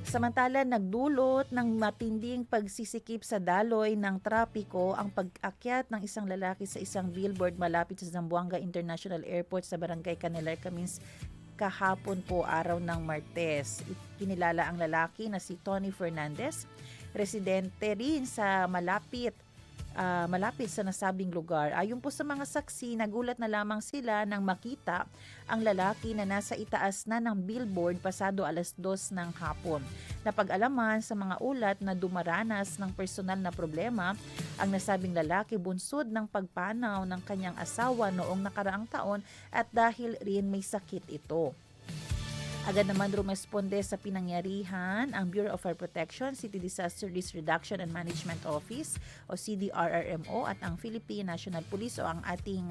Samantala, nagdulot ng matinding pagsisikip sa daloy ng trapiko ang pag-akyat ng isang lalaki sa isang billboard malapit sa Zamboanga International Airport sa Barangay Canelar, Camins, kahapon po, araw ng Martes. Kinilala ang lalaki na si Tony Fernandez, residente rin sa malapit sa nasabing lugar. Ayon po sa mga saksi, nagulat na lamang sila nang makita ang lalaki na nasa itaas na ng billboard pasado 2:00 ng hapon. Napag-alaman sa mga ulat na dumaranas ng personal na problema ang nasabing lalaki bunsod ng pagpanaw ng kanyang asawa noong nakaraang taon at dahil rin may sakit ito. Agad naman rumesponde sa pinangyarihan ang Bureau of Fire Protection, City Disaster Risk Reduction and Management Office o CDRRMO at ang Philippine National Police o ang ating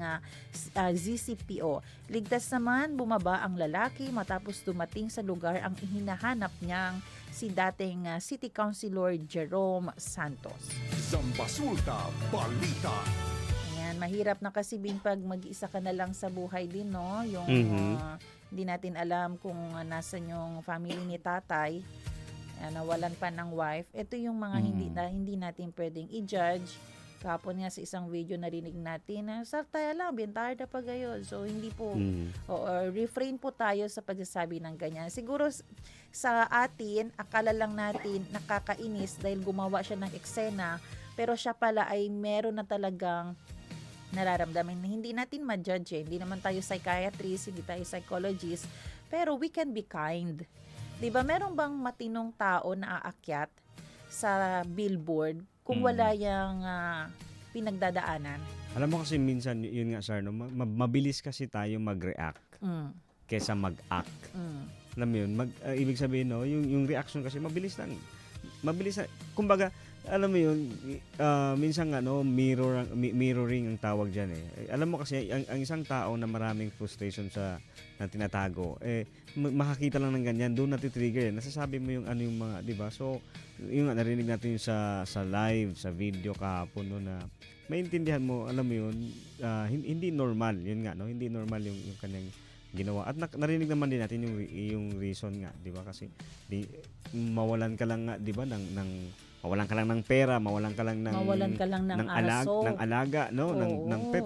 ZCPO. Ligtas naman bumaba ang lalaki matapos dumating sa lugar ang hinahanap niyang si dating City Councilor Jerome Santos. Zambasulta Balita. Ayan, mahirap na kasi pag mag-isa ka na lang sa buhay din, no? Yung hindi natin alam kung nasan yung family ni tatay. nawalan pa ng wife. Ito yung mga hindi natin pwedeng i-judge. Kahapon nga sa isang video narinig natin na sartaya lang, bintard na pa gayon. So hindi po, refrain po tayo sa pagsasabi ng ganyan. Siguro sa atin, akala lang natin nakakainis dahil gumawa siya ng eksena, pero siya pala ay meron na talagang nararamdaman. Hindi natin ma-judge. Hindi naman tayo psychiatrist, hindi tayo psychologist, pero we can be kind. Diba, meron bang matinong tao na aakyat sa billboard kung wala yung pinagdadaanan? Alam mo kasi minsan, yun nga, Sar, no? Mabilis kasi tayo mag-react kesa mag-act. Alam mo yun, ibig sabihin, no, yung reaction kasi mabilis lang. Kumbaga, alam mo yun, minsan nga, no, mirroring ang tawag dyan eh. Alam mo kasi, ang isang tao na maraming frustration na tinatago, makakita lang ng ganyan, doon natitrigger eh. Nasasabi mo yung ano yung mga, di ba? So, yung narinig natin yung sa live, sa video kahapon, no, na maintindihan mo, alam mo yun, hindi normal, yun nga, no? Hindi normal yung kanyang ginawa. At narinig naman din natin yung reason nga, di ba? Kasi mawalan ka lang nga, di ba, mawalan ka lang ng pera, mawalan ka lang ng aso, ng alaga, no, Oo. ng pet,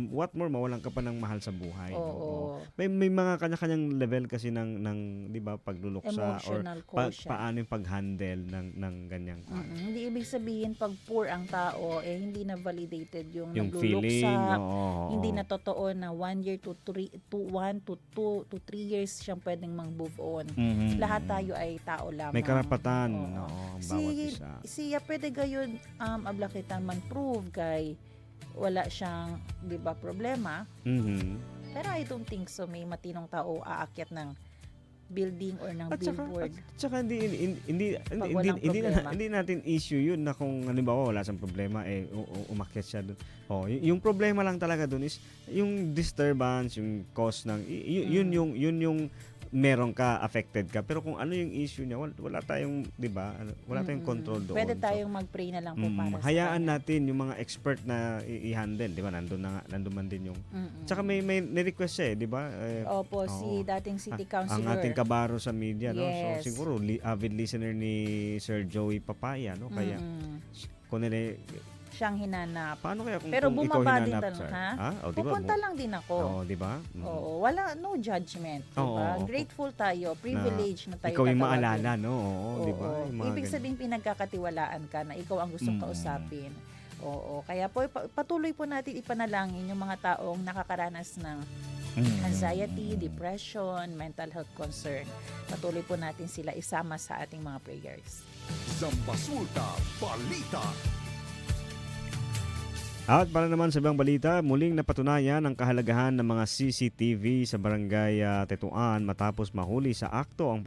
what more, mawalan ka pa ng mahal sa buhay. Oo. No? May mga kanya-kanyang level kasi ng 'di ba, pagluluksa or Emotional quotient. paano yung pag-handle ng ganyang Hindi ibig sabihin pag poor ang tao, hindi na validated yung feeling, nagluluksa. oo. Hindi na totoo na 1 year to 3 to 3 years siyang pwedeng mag-move on. Lahat tayo ay tao lamang. May karapatan, Oo. no, ang bawat isa. Siya pwede gayon ablakitan man prove kay wala siyang, di ba, problema. Pero I don't think so may matinong tao aakyat ng building or ng billboard. At saka hindi problema. hindi natin issue yun na kung halimbawa wala siyang problema umakyat siya doon. Yung problema lang talaga doon is yung disturbance, yung cause ng yun yung meron ka, affected ka. Pero kung ano yung issue niya, wala tayong, di ba, wala tayong control doon. Pwede tayong mag-pray na lang po para sa hayaan kanya. natin yung mga expert na i-handle, di ba? Nandun man din yung... Tsaka may request siya di ba? Opo, si dating city councilor. Ang ating kabaro sa media, no? Yes. So, siguro, avid listener ni Sir Joey Papaya, no? Kaya, kung nila... Siyang hinanap. Paano kaya kung Pero ikaw bumaba din hinanap, sir? ha? Diba? Pupunta lang din ako. di ba? Oo, wala, no judgment. Diba? Grateful tayo, privilege na tayo ikaw yung tatawagin. maalala, no? Di ba? Ibig sabihin pinagkakatiwalaan ka na ikaw ang gustong kausapin. Oo, kaya po patuloy po natin ipanalangin yung mga taong nakakaranas ng anxiety, depression, mental health concern. Patuloy po natin sila isama sa ating mga prayers. Zambasulta Balita. At para naman sa ibang balita, muling napatunayan ang kahalagahan ng mga CCTV sa barangay Tetuan matapos mahuli sa akto ang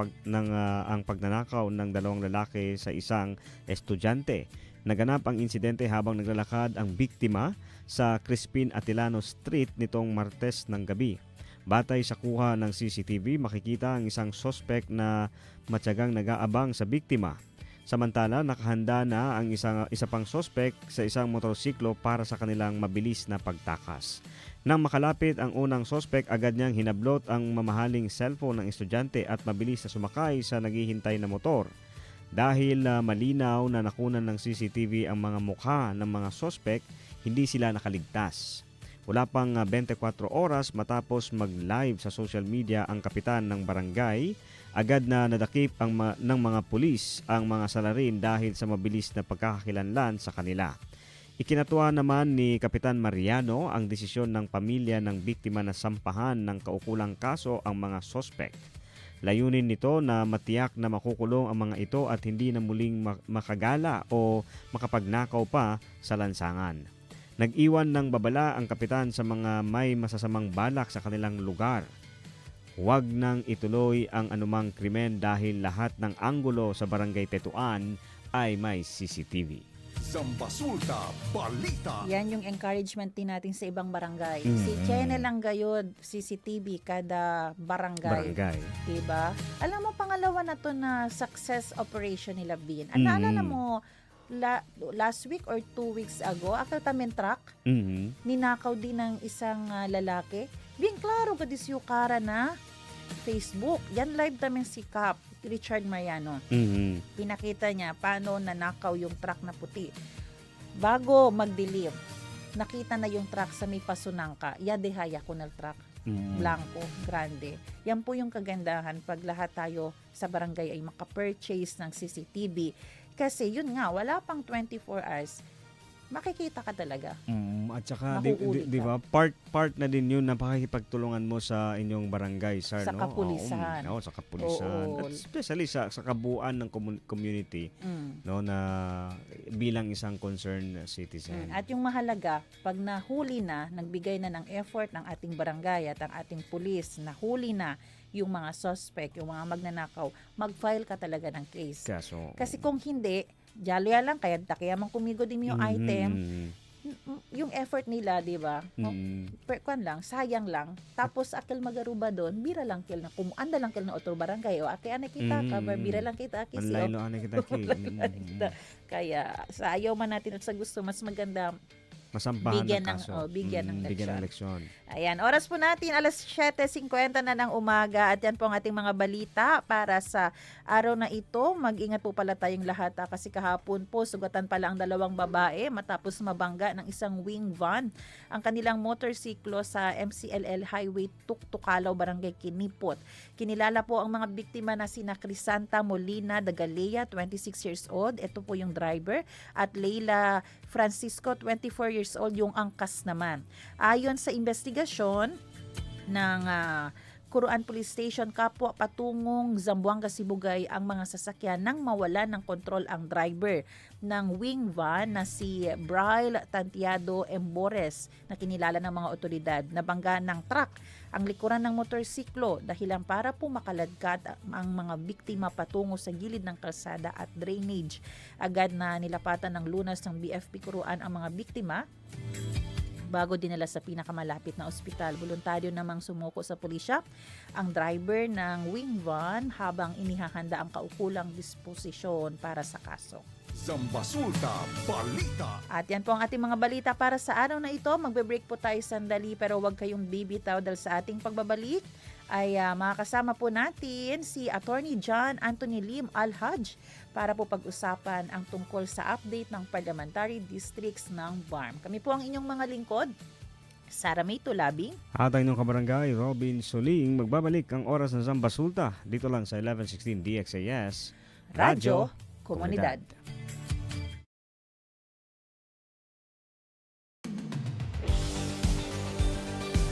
pagnanakaw ng 2 lalaki sa isang estudyante. Naganap ang insidente habang naglalakad ang biktima sa Crispin Atilano Street nitong Martes ng gabi. Batay sa kuha ng CCTV, makikita ang isang suspect na matyagang nag-aabang sa biktima. Samantala, nakahanda na ang isa pang suspect sa isang motorsiklo para sa kanilang mabilis na pagtakas. Nang makalapit ang unang suspect, agad niyang hinablot ang mamahaling cellphone ng estudyante at mabilis na sumakay sa naghihintay na motor. Dahil malinaw na nakunan ng CCTV ang mga mukha ng mga suspect, hindi sila nakaligtas. Wala pang 24 oras matapos mag-live sa social media ang kapitan ng barangay, agad na nadakip ng mga pulis ang mga salarin dahil sa mabilis na pagkakakilanlan sa kanila. Ikinatuwa naman ni Kapitan Mariano ang desisyon ng pamilya ng biktima na sampahan ng kaukulang kaso ang mga suspect. Layunin nito na matiyak na makukulong ang mga ito at hindi na muling makagala o makapagnakaw pa sa lansangan. Nag-iwan ng babala ang kapitan sa mga may masasamang balak sa kanilang lugar. Huwag nang ituloy ang anumang krimen dahil lahat ng anggulo sa barangay Tetuan ay may CCTV. Zambasulta Balita. Yan yung encouragement din natin sa ibang barangay. Si Chene lang gayod, CCTV kada barangay. Diba? Alam mo, pangalawa na to na success operation nila Bin. Naalala mo, last week or 2 weeks ago, Akaltamen truck, ninakaw din ng isang lalaki. Bien klaro ka disyukara na Facebook. Yan live tamin si Kap. Richard Mariano. Mhm. Pinakita niya paano nanakaw yung truck na puti. Bago magdilim, nakita na yung truck sa may pasunangka. Yadehaya ko na truck. Blanco, grande. Yan po yung kagandahan pag lahat tayo sa barangay ay makapurchase ng CCTV. Kasi yun nga, wala pang 24 hours. Makikita ka talaga. At saka di Mahuhuli ba part na din yun na pakikipagtulungan mo sa inyong barangay, sir, Sa no? kapulisan. Oo, sa kapulisan. Oo. At especially sa kabuuan ng community, no, na bilang isang concerned citizen. At yung mahalaga, pag nahuli na, nagbigay na ng effort ng ating barangay at ang ating pulis, nahuli na yung mga suspect, yung mga magnanakaw, mag-file ka talaga ng case. Kasi kung hindi, jalo lang, kaya man kumigo din yung item, yung effort nila, di ba? Kwan lang, sayang lang. Tapos akil magaruba doon, bira lang kil na anda lang kil na otro barangay o aki anay kita ka, bira lang kita aki Manlay no anay kita ki. Kaya sa ayaw man natin at sa gusto, mas maganda masampahan bigyan ng kaso. Bigyan ng leksyon. Ayan, oras po natin, alas 7:50 na ng umaga at yan po ang ating mga balita para sa araw na ito. Mag-ingat po pala tayong lahat kasi kahapon po sugatan pala ang 2 babae matapos mabangga ng isang wing van ang kanilang motorsiklo sa MCLL Highway Tuktukalaw, Barangay Kinipot. Kinilala po ang mga biktima na sina Crisanta Molina Dagalea, 26 years old. Ito po yung driver. At Leila Francisco, 24 years old, yung angkas naman. Ayon sa investigasyon ng Kuruan Police Station, kapwa patungong Zamboanga, Sibugay ang mga sasakyan nang mawala ng kontrol ang driver ng wing van na si Braille Tantiado Embores na kinilala ng mga otoridad. Nabangga ng truck ang likuran ng motorsiklo dahilan para po makaladkad ang mga biktima patungo sa gilid ng kalsada at drainage. Agad na nilapatan ng lunas ng BFP Kuruan ang mga biktima bago dinala sa pinakamalapit na ospital. Voluntaryo namang sumuko sa pulisya ang driver ng wing van habang inihahanda ang kaukulang disposisyon para sa kaso. Zambasulta Balita. At yan po ang ating mga balita para sa araw na ito. Magbe-break po tayo sandali pero huwag kayong bibitaw dahil sa ating pagbabalik ay makakasama po natin si Attorney John Anthony Lim Al-Haj para po pag-usapan ang tungkol sa update ng parliamentary districts ng BARM. Kami po ang inyong mga lingkod, Sara May Tulabing. At ang inyong kabarangay, Robin Soling. Magbabalik ang oras ng Zambasulta dito lang sa 1116 DXAS Radyo Komunidad.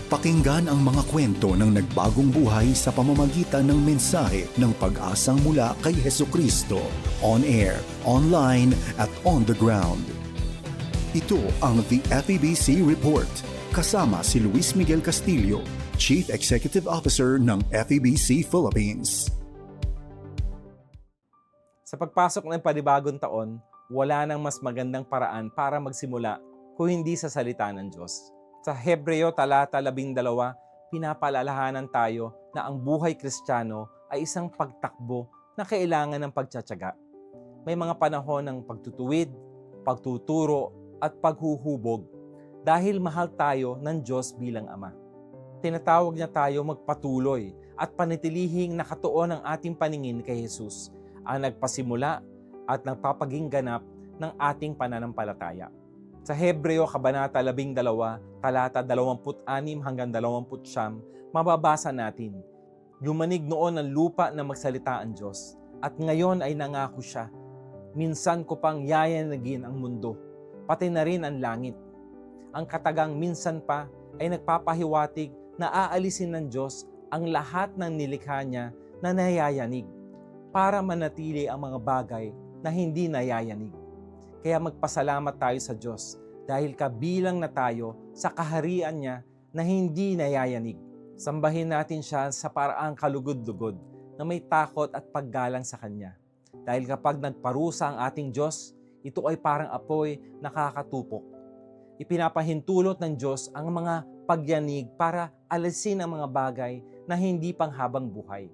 Pakinggan ang mga kwento ng nagbagong buhay sa pamamagitan ng mensahe ng pag-asang mula kay Hesukristo. On air, online, at on the ground. Ito ang The FEBC Report. Kasama si Luis Miguel Castillo, Chief Executive Officer ng FEBC Philippines. Sa pagpasok ng panibagong taon, wala nang mas magandang paraan para magsimula kung hindi sa salita ng Diyos. Sa Hebreo talata 12, pinapaalalahanan tayo na ang buhay Kristiyano ay isang pagtakbo na kailangan ng pagtsatsaga. May mga panahon ng pagtutuwid, pagtuturo at paghuhubog dahil mahal tayo ng Diyos bilang Ama. Tinatawag niya tayo magpatuloy at panitilihing nakatuon ang ating paningin kay Jesus, ang nagpasimula at nagpapaging ganap ng ating pananampalataya. Sa Hebreo Kabanata 12, talata 26 hanggang 29, mababasa natin, "Yumanig noon ang lupa na magsalita ang Diyos, at ngayon ay nangako siya, minsan ko pang yayanagin ang mundo, pati na rin ang langit. Ang katagang minsan pa ay nagpapahiwatig na aalisin ng Diyos ang lahat ng nilikha niya na nayayanig, para manatili ang mga bagay na hindi nayayanig. Kaya magpasalamat tayo sa Diyos dahil kabilang na tayo sa kaharian niya na hindi nayayanig. Sambahin natin siya sa paraang kalugod-lugod na may takot at paggalang sa Kanya. Dahil kapag nagparusa ang ating Diyos, ito ay parang apoy nakakatupok. Ipinapahintulot ng Diyos ang mga pagyanig para alisin ang mga bagay na hindi panghabang buhay.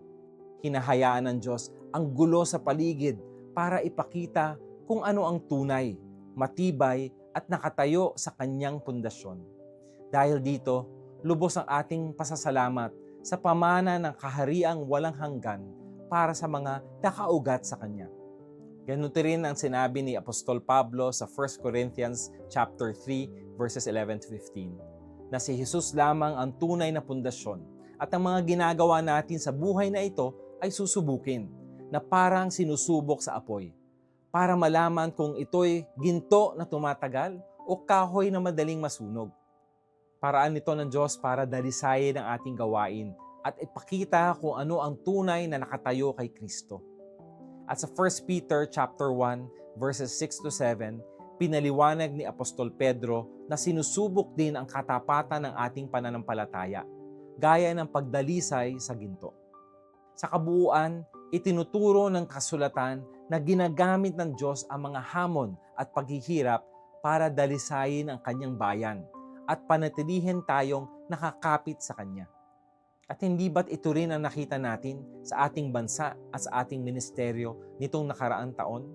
Hinahayaan ng Diyos ang gulo sa paligid para ipakita kung ano ang tunay, matibay at nakatayo sa kanyang pundasyon. Dahil dito, lubos ang ating pasasalamat sa pamana ng kahariang walang hanggan para sa mga nakaugat sa Kanya. Ganun rin ang sinabi ni Apostol Pablo sa 1 Corinthians chapter 3 verses 11 to 15, na si Jesus lamang ang tunay na pundasyon at ang mga ginagawa natin sa buhay na ito ay susubukin na parang sinusubok sa apoy para malaman kung ito'y ginto na tumatagal o kahoy na madaling masunog. Paraan nito ng Diyos para dalisayin ang ating gawain at ipakita kung ano ang tunay na nakatayo kay Kristo. At sa 1 Peter chapter 1 verses 6 to 7, pinaliwanag ni Apostol Pedro na sinusubok din ang katapatan ng ating pananampalataya, gaya ng pagdalisay sa ginto. Sa kabuuan, itinuturo ng kasulatan na ginagamit ng Diyos ang mga hamon at paghihirap para dalisayin ang kanyang bayan at panatilihin tayong nakakapit sa Kanya. At hindi ba't ito rin ang nakita natin sa ating bansa at sa ating ministeryo nitong nakaraang taon?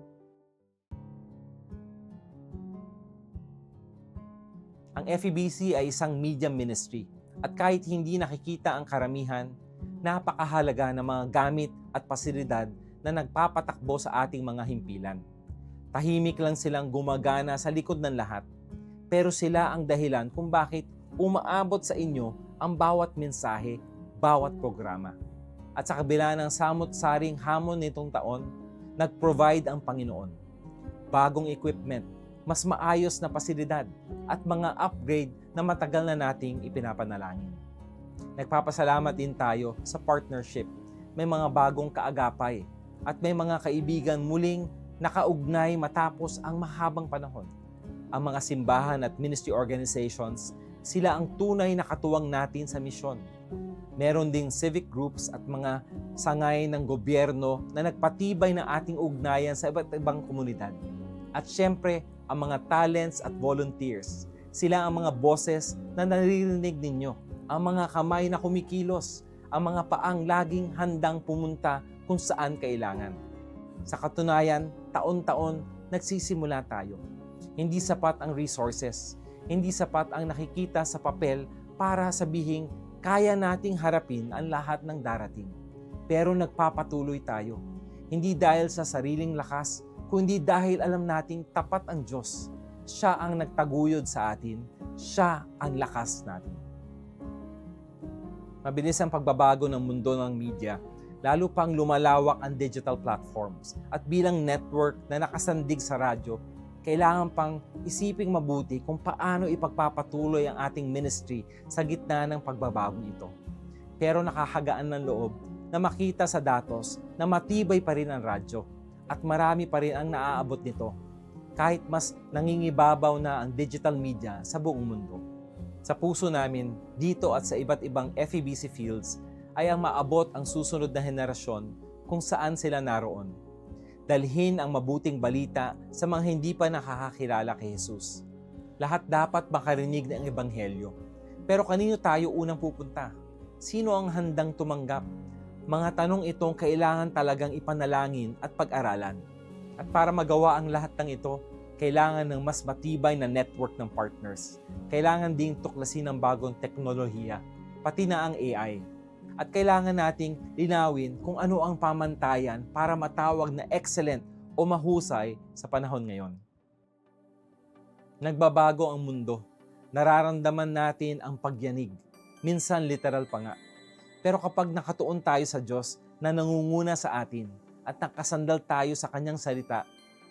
Ang FEBC ay isang media ministry at kahit hindi nakikita ang karamihan, napakahalaga ng mga gamit at pasilidad na nagpapatakbo sa ating mga himpilan. Tahimik lang silang gumagana sa likod ng lahat, pero sila ang dahilan kung bakit umaabot sa inyo ang bawat mensahe, bawat programa. At sa kabila ng samot-saring hamon nitong taon, nag-provide ang Panginoon. Bagong equipment, mas maayos na pasilidad, at mga upgrade na matagal na nating ipinapanalangin. Nagpapasalamat din tayo sa partnership. May mga bagong kaagapay at may mga kaibigan muling nakaugnay matapos ang mahabang panahon. Ang mga simbahan at ministry organizations, sila ang tunay na katuwang natin sa misyon. Meron ding civic groups at mga sangay ng gobyerno na nagpatibay ng ating ugnayan sa iba't ibang komunidad. At syempre, ang mga talents at volunteers. Sila ang mga boses na naririnig ninyo, ang mga kamay na kumikilos, ang mga paang laging handang pumunta kung saan kailangan. Sa katunayan, taon-taon nagsisimula tayo. Hindi sapat ang resources, hindi sapat ang nakikita sa papel para sabihing kaya nating harapin ang lahat ng darating. Pero nagpapatuloy tayo. Hindi dahil sa sariling lakas, kundi dahil alam nating tapat ang Diyos. Siya ang nagtaguyod sa atin. Siya ang lakas natin. Mabilis ang pagbabago ng mundo ng media, lalo pang lumalawak ang digital platforms. At bilang network na nakasandig sa radyo, kailangan pang isiping mabuti kung paano ipagpapatuloy ang ating ministry sa gitna ng pagbabagong ito. Pero nakakagaan ng loob na makita sa datos na matibay pa rin ang radyo at marami pa rin ang naaabot nito kahit mas nangingibabaw na ang digital media sa buong mundo. Sa puso namin, dito at sa iba't ibang FEBC fields ay ang maabot ang susunod na henerasyon kung saan sila naroon. Dalhin ang mabuting balita sa mga hindi pa nakakakilala kay Jesus. Lahat dapat makarinig ng Ebanghelyo. Pero kanino tayo unang pupunta? Sino ang handang tumanggap? Mga tanong itong kailangan talagang ipanalangin at pag-aralan. At para magawa ang lahat ng ito, kailangan ng mas matibay na network ng partners. Kailangan ding tuklasin ng bagong teknolohiya, pati na ang AI. At kailangan nating linawin kung ano ang pamantayan para matawag na excellent o mahusay sa panahon ngayon. Nagbabago ang mundo. Nararamdaman natin ang pagyanig. Minsan literal pa nga. Pero kapag nakatuon tayo sa Diyos na nangunguna sa atin at nakasandal tayo sa Kanyang salita,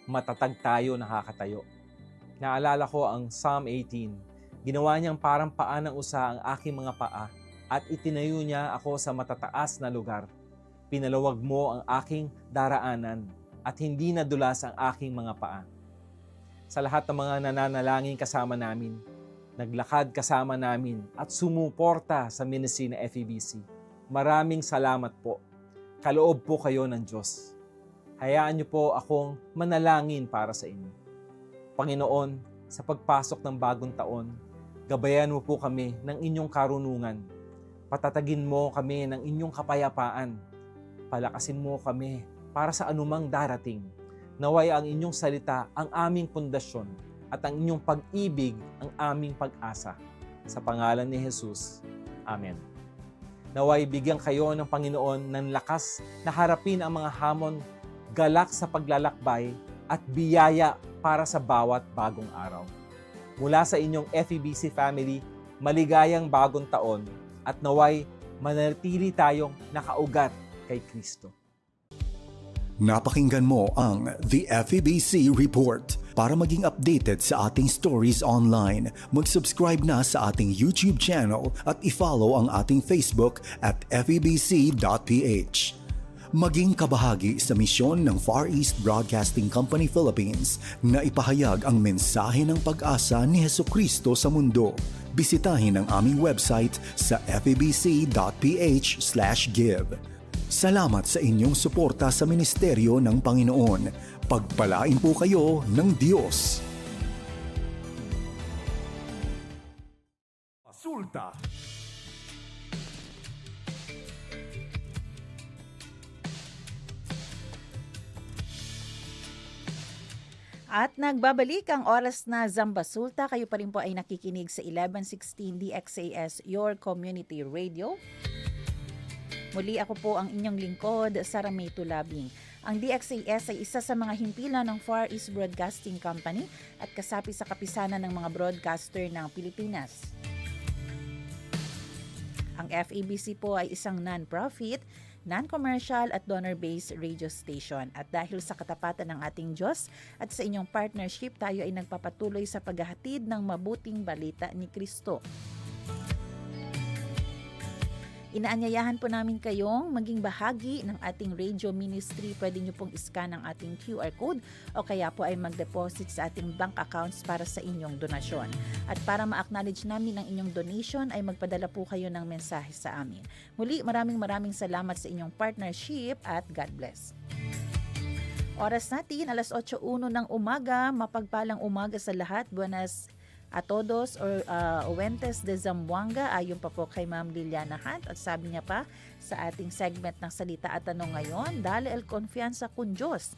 matatag tayo, nakakatayo. Naalala ko ang Psalm 18. Ginawa niyang parang paa ng usa ang aking mga paa at itinayo niya ako sa matataas na lugar. Pinalawag mo ang aking daraanan at hindi nadulas ang aking mga paa. Sa lahat ng mga nananalangin kasama namin, naglakad kasama namin at sumuporta sa ministry na FEBC. Maraming salamat po. Kaloob po kayo ng Diyos. Hayaan niyo po akong manalangin para sa inyo. Panginoon, sa pagpasok ng bagong taon, gabayan mo po kami ng inyong karunungan. Patatagin mo kami ng inyong kapayapaan. Palakasin mo kami para sa anumang darating. Naway ang inyong salita ang aming pundasyon at ang inyong pag-ibig ang aming pag-asa. Sa pangalan ni Jesus. Amen. Naway bigyan kayo ng Panginoon ng lakas na harapin ang mga hamon, galak sa paglalakbay at biyaya para sa bawat bagong araw. Mula sa inyong FEBC family, maligayang bagong taon at naway manatili tayong nakaugat kay Kristo. Napakinggan mo ang The FEBC Report. Para maging updated sa ating stories online, mag-subscribe na sa ating YouTube channel at i-follow ang ating Facebook at febc.ph. Maging kabahagi sa misyon ng Far East Broadcasting Company Philippines na ipahayag ang mensahe ng pag-asa ni Hesukristo sa mundo. Bisitahin ang aming website sa febc.ph/give. Salamat sa inyong suporta sa ministeryo ng Panginoon. Pagpalain po kayo ng Diyos. Sulta. At nagbabalik ang oras na Zambasulta. Kayo pa rin po ay nakikinig sa 1116 DXAS, your community radio. Muli ako po ang inyong lingkod, Sara May Tulabing. Ang DXAS ay isa sa mga himpilan ng Far East Broadcasting Company at kasapi sa kapisanan ng mga broadcaster ng Pilipinas. Ang FEBC po ay isang non-profit, non-commercial at donor-based radio station. At dahil sa katapatan ng ating Diyos at sa inyong partnership, tayo ay nagpapatuloy sa paghahatid ng mabuting balita ni Kristo. Inaanyayahan po namin kayong maging bahagi ng ating radio ministry. Pwede nyo pong iscan ang ating QR code o kaya po ay mag-deposit sa ating bank accounts para sa inyong donasyon. At para ma-acknowledge namin ang inyong donation ay magpadala po kayo ng mensahe sa amin. Muli, maraming salamat sa inyong partnership at God bless. Oras natin, 8:01 ng umaga. Mapagpalang umaga sa lahat. Buenas a todos or Uwentes de Zamboanga. Ayon pa po kay Ma'am Liliana Hunt at sabi niya pa sa ating segment ng Salita at Tanong ngayon, dale el confianza con Diyos.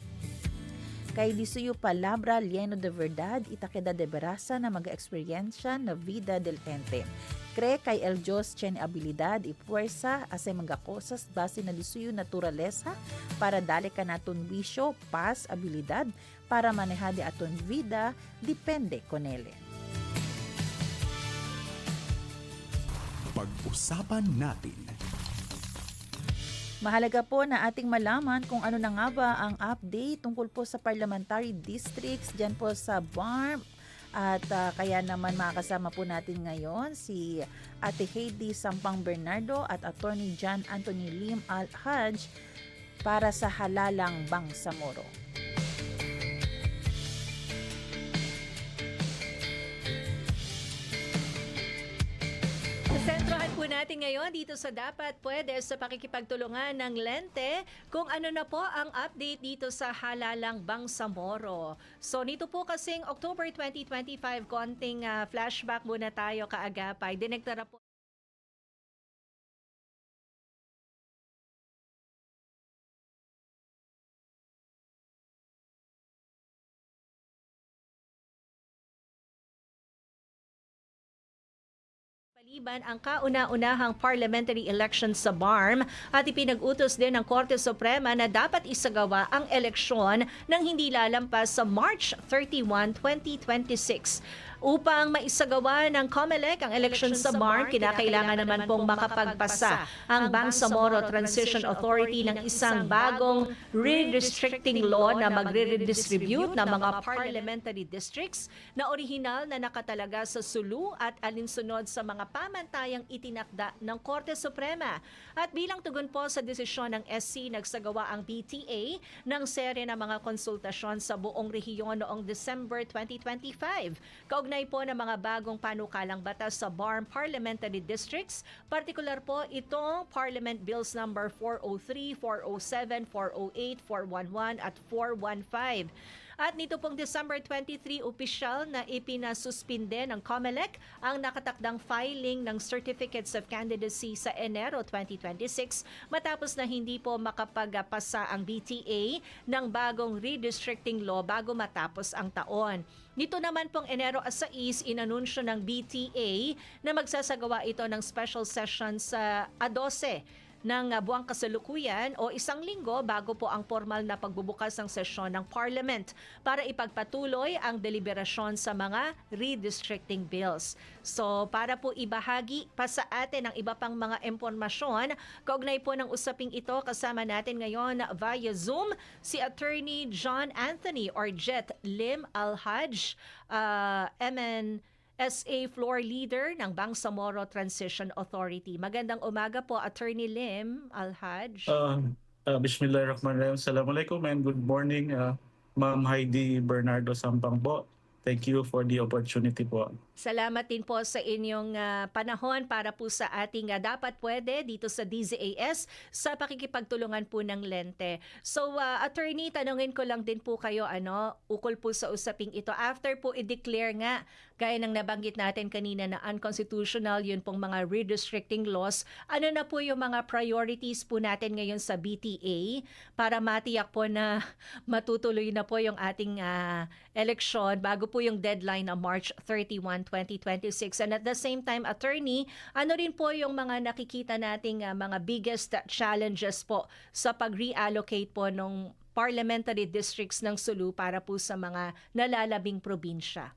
Kay disuyo palabra lleno de verdad, itakeda de berasa na mag-eksperyensya na vida del gente. Cree kay el Diyos tiene abilidad y puwersa ase mga cosas base na disuyo naturaleza para dale ka naton bisyo, paz, abilidad para manejade aton vida, depende con ele. Pag-usapan natin. Mahalaga po na ating malaman kung ano na nga ba ang update tungkol po sa parliamentary districts dyan po sa BARM. At kaya naman makakasama po natin ngayon si Ate Heidi Sampang Bernardo at Attorney John Anthony Lim Al-Haj para sa Halalang Bangsamoro. Sentrohan po natin ngayon dito sa Dapat Pwede sa pakikipagtulungan ng Lente kung ano na po ang update dito sa Halalang Bangsamoro. So nito po kasing October 2025, konting flashback muna tayo kaagapay. Dineklara po paliban ang kauna-unahang parliamentary election sa BARM at ipinag-utos din ng Korte Suprema na dapat isagawa ang eleksyon ng hindi lalampas sa March 31, 2026. Upang maisagawa ng COMELEC ang eleksyon sa BARM, kinakailangan naman pong makapagpasa ang Bangsamoro Transition Authority ng isang bagong redistricting law na magre-redistribute ng mga parliamentary districts na orihinal na nakatalaga sa sulu at alinsunod sa mga pamantayang itinakda ng Korte Suprema. At bilang tugon po sa desisyon ng SC, nagsagawa ang BTA ng serye ng mga konsultasyon sa buong rehiyon noong December 2025. Kaugnay po ng mga bagong panukalang batas sa BARM Parliamentary Districts, partikular po itong Parliament Bills number 403, 407, 408, 411 at 415. At nito pong December 23, opisyal na ipinasuspinde ng COMELEC ang nakatakdang filing ng Certificates of Candidacy sa Enero 2026 matapos na hindi po makapagpasa ang BTA ng bagong redistricting law bago matapos ang taon. Nito naman pong Enero 6, inanunsyo ng BTA na magsasagawa ito ng special session sa 12 ng buwang kasalukuyan o isang linggo bago po ang formal na pagbubukas ng sesyon ng Parliament para ipagpatuloy ang deliberasyon sa mga redistricting bills. So para po ibahagi pa sa atin ang iba pang mga impormasyon, kaugnay po ng usaping ito, kasama natin ngayon via Zoom si Attorney John Anthony or Jet Lim Alhaj, MNSA Floor Leader ng Bangsamoro Transition Authority. Magandang umaga po, Attorney Lim Alhaj. Bismillahirrahmanirrahim. Assalamualaikum and good morning, Ma'am Heidi Bernardo Sampang po. Thank you for the opportunity po. Salamat din po sa inyong panahon para po sa ating dapat pwede dito sa DZAS sa pakikipagtulungan po ng Lente. So, Attorney, tanungin ko lang din po kayo, ukol po sa usaping ito. After po i-declare nga, gaya ng nabanggit natin kanina na unconstitutional yun pong mga redistricting laws, ano na po yung mga priorities po natin ngayon sa BTA para matiyak po na matutuloy na po yung ating eleksyon bago po yung deadline na March 31, 2026. And at the same time, Attorney, ano rin po yung mga nakikita nating mga biggest challenges po sa pag-reallocate po ng parliamentary districts ng Sulu para po sa mga nalalabing probinsya?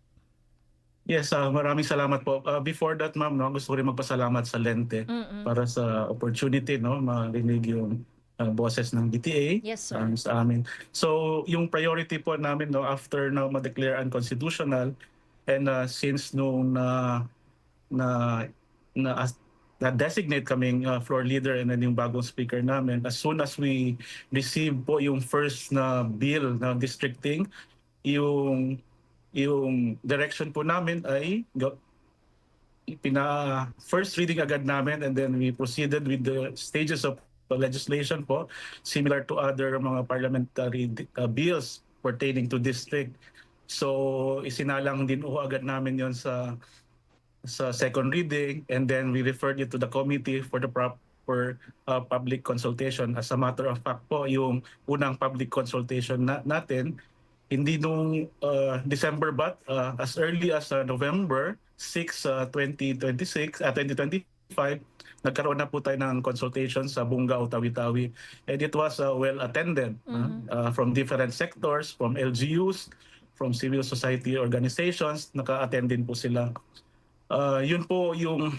Yes, maraming salamat po. Before that, ma'am, gusto ko rin magpasalamat sa Lente para sa opportunity, marinig yung boses ng BTA. Yes, sir. Sa amin. So, yung priority po namin after na ma-declare unconstitutional and since nung na-designate kaming floor leader and then yung bagong speaker namin, as soon as we receive po yung first na bill na districting, yung direction po namin ay first reading agad namin and then we proceeded with the stages of legislation po, similar to other mga parliamentary bills pertaining to district. So isinalang din agad namin yon sa second reading and then we referred it to the committee for the proper public consultation. As a matter of fact po, yung unang public consultation natin, hindi nung December but as early as November 6, 2025, nagkaroon na po tayo ng consultation sa Bunga, Tawi-Tawi. And it was well attended from different sectors, from LGUs, from civil society organizations, naka-attend din po sila. Yun po yung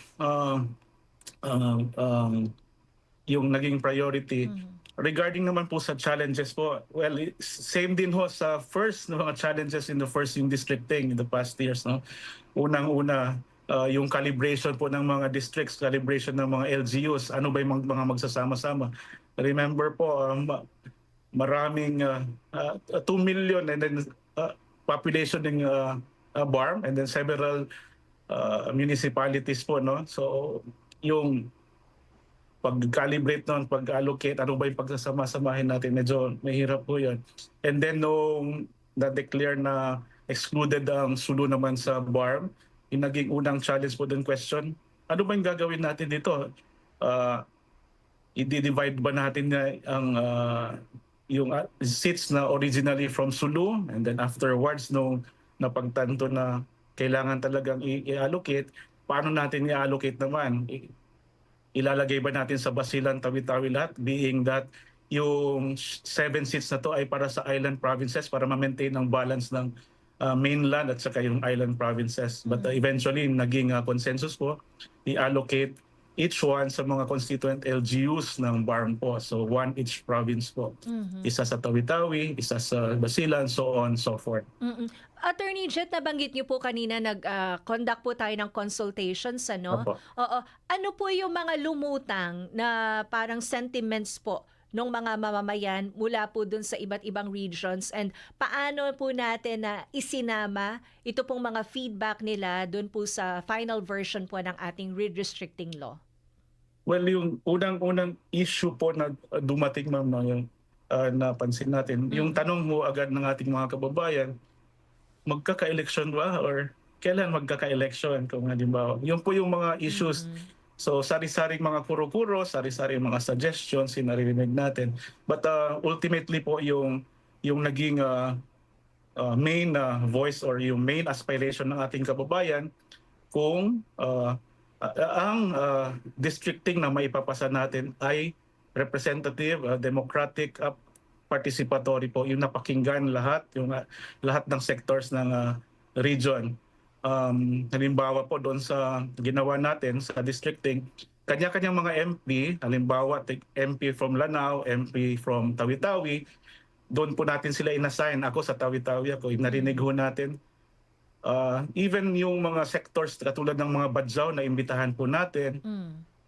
naging priority. Regarding naman po sa challenges po, well, same din ho sa first mga challenges in the first yung districting in the past years. Unang-una, yung calibration po ng mga districts, calibration ng mga LGUs, ano ba yung mga magsasama-sama. Remember po, maraming 2 million and then population ng BARM and then several municipalities po. So yung pag-calibrate nun, pag-allocate, ano ba yung pagsasama-samahin natin, medyo mahirap po yun. And then nung na-declare na excluded ang Sulu naman sa BARM, yung naging unang challenge po din question, ano ba yung gagawin natin dito? I-divide ba natin yung seats na originally from Sulu and then afterwards nung napagtanto na kailangan talagang i-allocate, paano natin i-allocate naman? Ilalagay ba natin sa Basilan, Tawi-Tawi lahat, being that yung 7 seats na to ay para sa island provinces para ma-maintain ang balance ng mainland at saka yung island provinces. But eventually, naging consensus po, i-allocate each one sa mga constituent LGUs ng BARM po. So, one each province po. Isa sa Tawi-Tawi, isa sa Basilan, so on, so forth. Attorney Jet, nabanggit niyo po kanina, nag-conduct po tayo ng consultations, Opo. Oo. Ano po yung mga lumutang na parang sentiments po ng mga mamamayan mula po dun sa iba't ibang regions and paano po natin na isinama ito pong mga feedback nila dun po sa final version po ng ating redistricting law? Well, yung unang-unang issue po na dumating, ma'am, yung napansin natin. Yung tanong mo agad ng ating mga kababayan, magkaka-election ba or kailan magkaka-election kung halimbawa. Yun po yung mga issues. So sari-saring mga kuro-kuro, sari-saring mga suggestions yung naririnig natin. But ultimately po yung naging main voice or yung main aspiration ng ating kababayan kung ang districting na maipapasa natin ay representative, democratic, participatory po, yung napakinggan lahat, yung lahat ng sectors ng region. Halimbawa po doon sa ginawa natin sa districting, kanya-kanyang mga MP, halimbawa MP from Lanao, MP from Tawi-Tawi, doon po natin sila inassign. Ako sa Tawi-Tawi ako, narinig ho natin. Even yung mga sectors katulad ng mga Badjaw na imbitahan po natin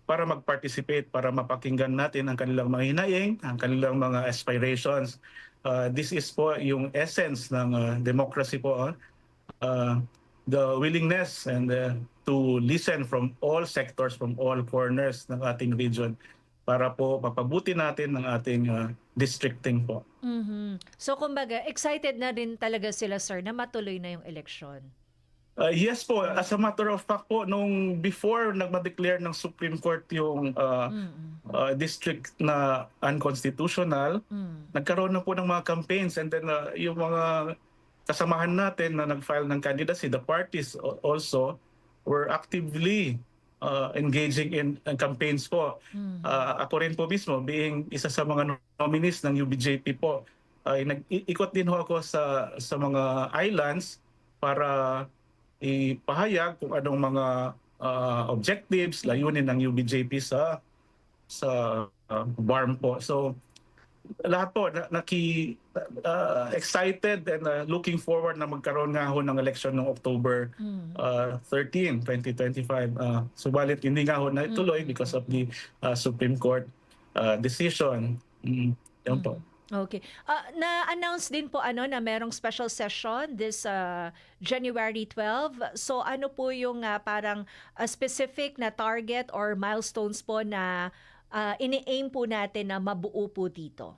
para mag-participate, para mapakinggan natin ang kanilang mga hinaing, ang kanilang mga aspirations. This is po yung essence ng democracy po. The willingness and to listen from all sectors, from all corners ng ating region para po papabuti natin ang ating districting po. So kumbaga, excited na rin talaga sila, sir, na matuloy na yung election. Yes po, as a matter of fact po, nung before nagma-declare ng Supreme Court yung district na unconstitutional, nagkaroon na po ng mga campaigns, and then yung mga kasamahan natin na nag-file ng candidacy, the parties also were actively engaging in campaigns po. Ako rin po mismo, being isa sa mga nominees ng UBJP po, ay nag-ikot din ho ako sa mga islands para ipahayag kung anong mga objectives, layunin ng UBJP sa BARM po. So lahat po excited and looking forward na magkaroon nga ho ng election noong October 13, 2025. Subalit hindi nga ho na ituloy because of the Supreme Court decision. Yan po. Okay. Na-announce din po na merong special session this January 12. So ano po yung parang specific na target or milestones po na ini-aim po natin na mabuo po dito?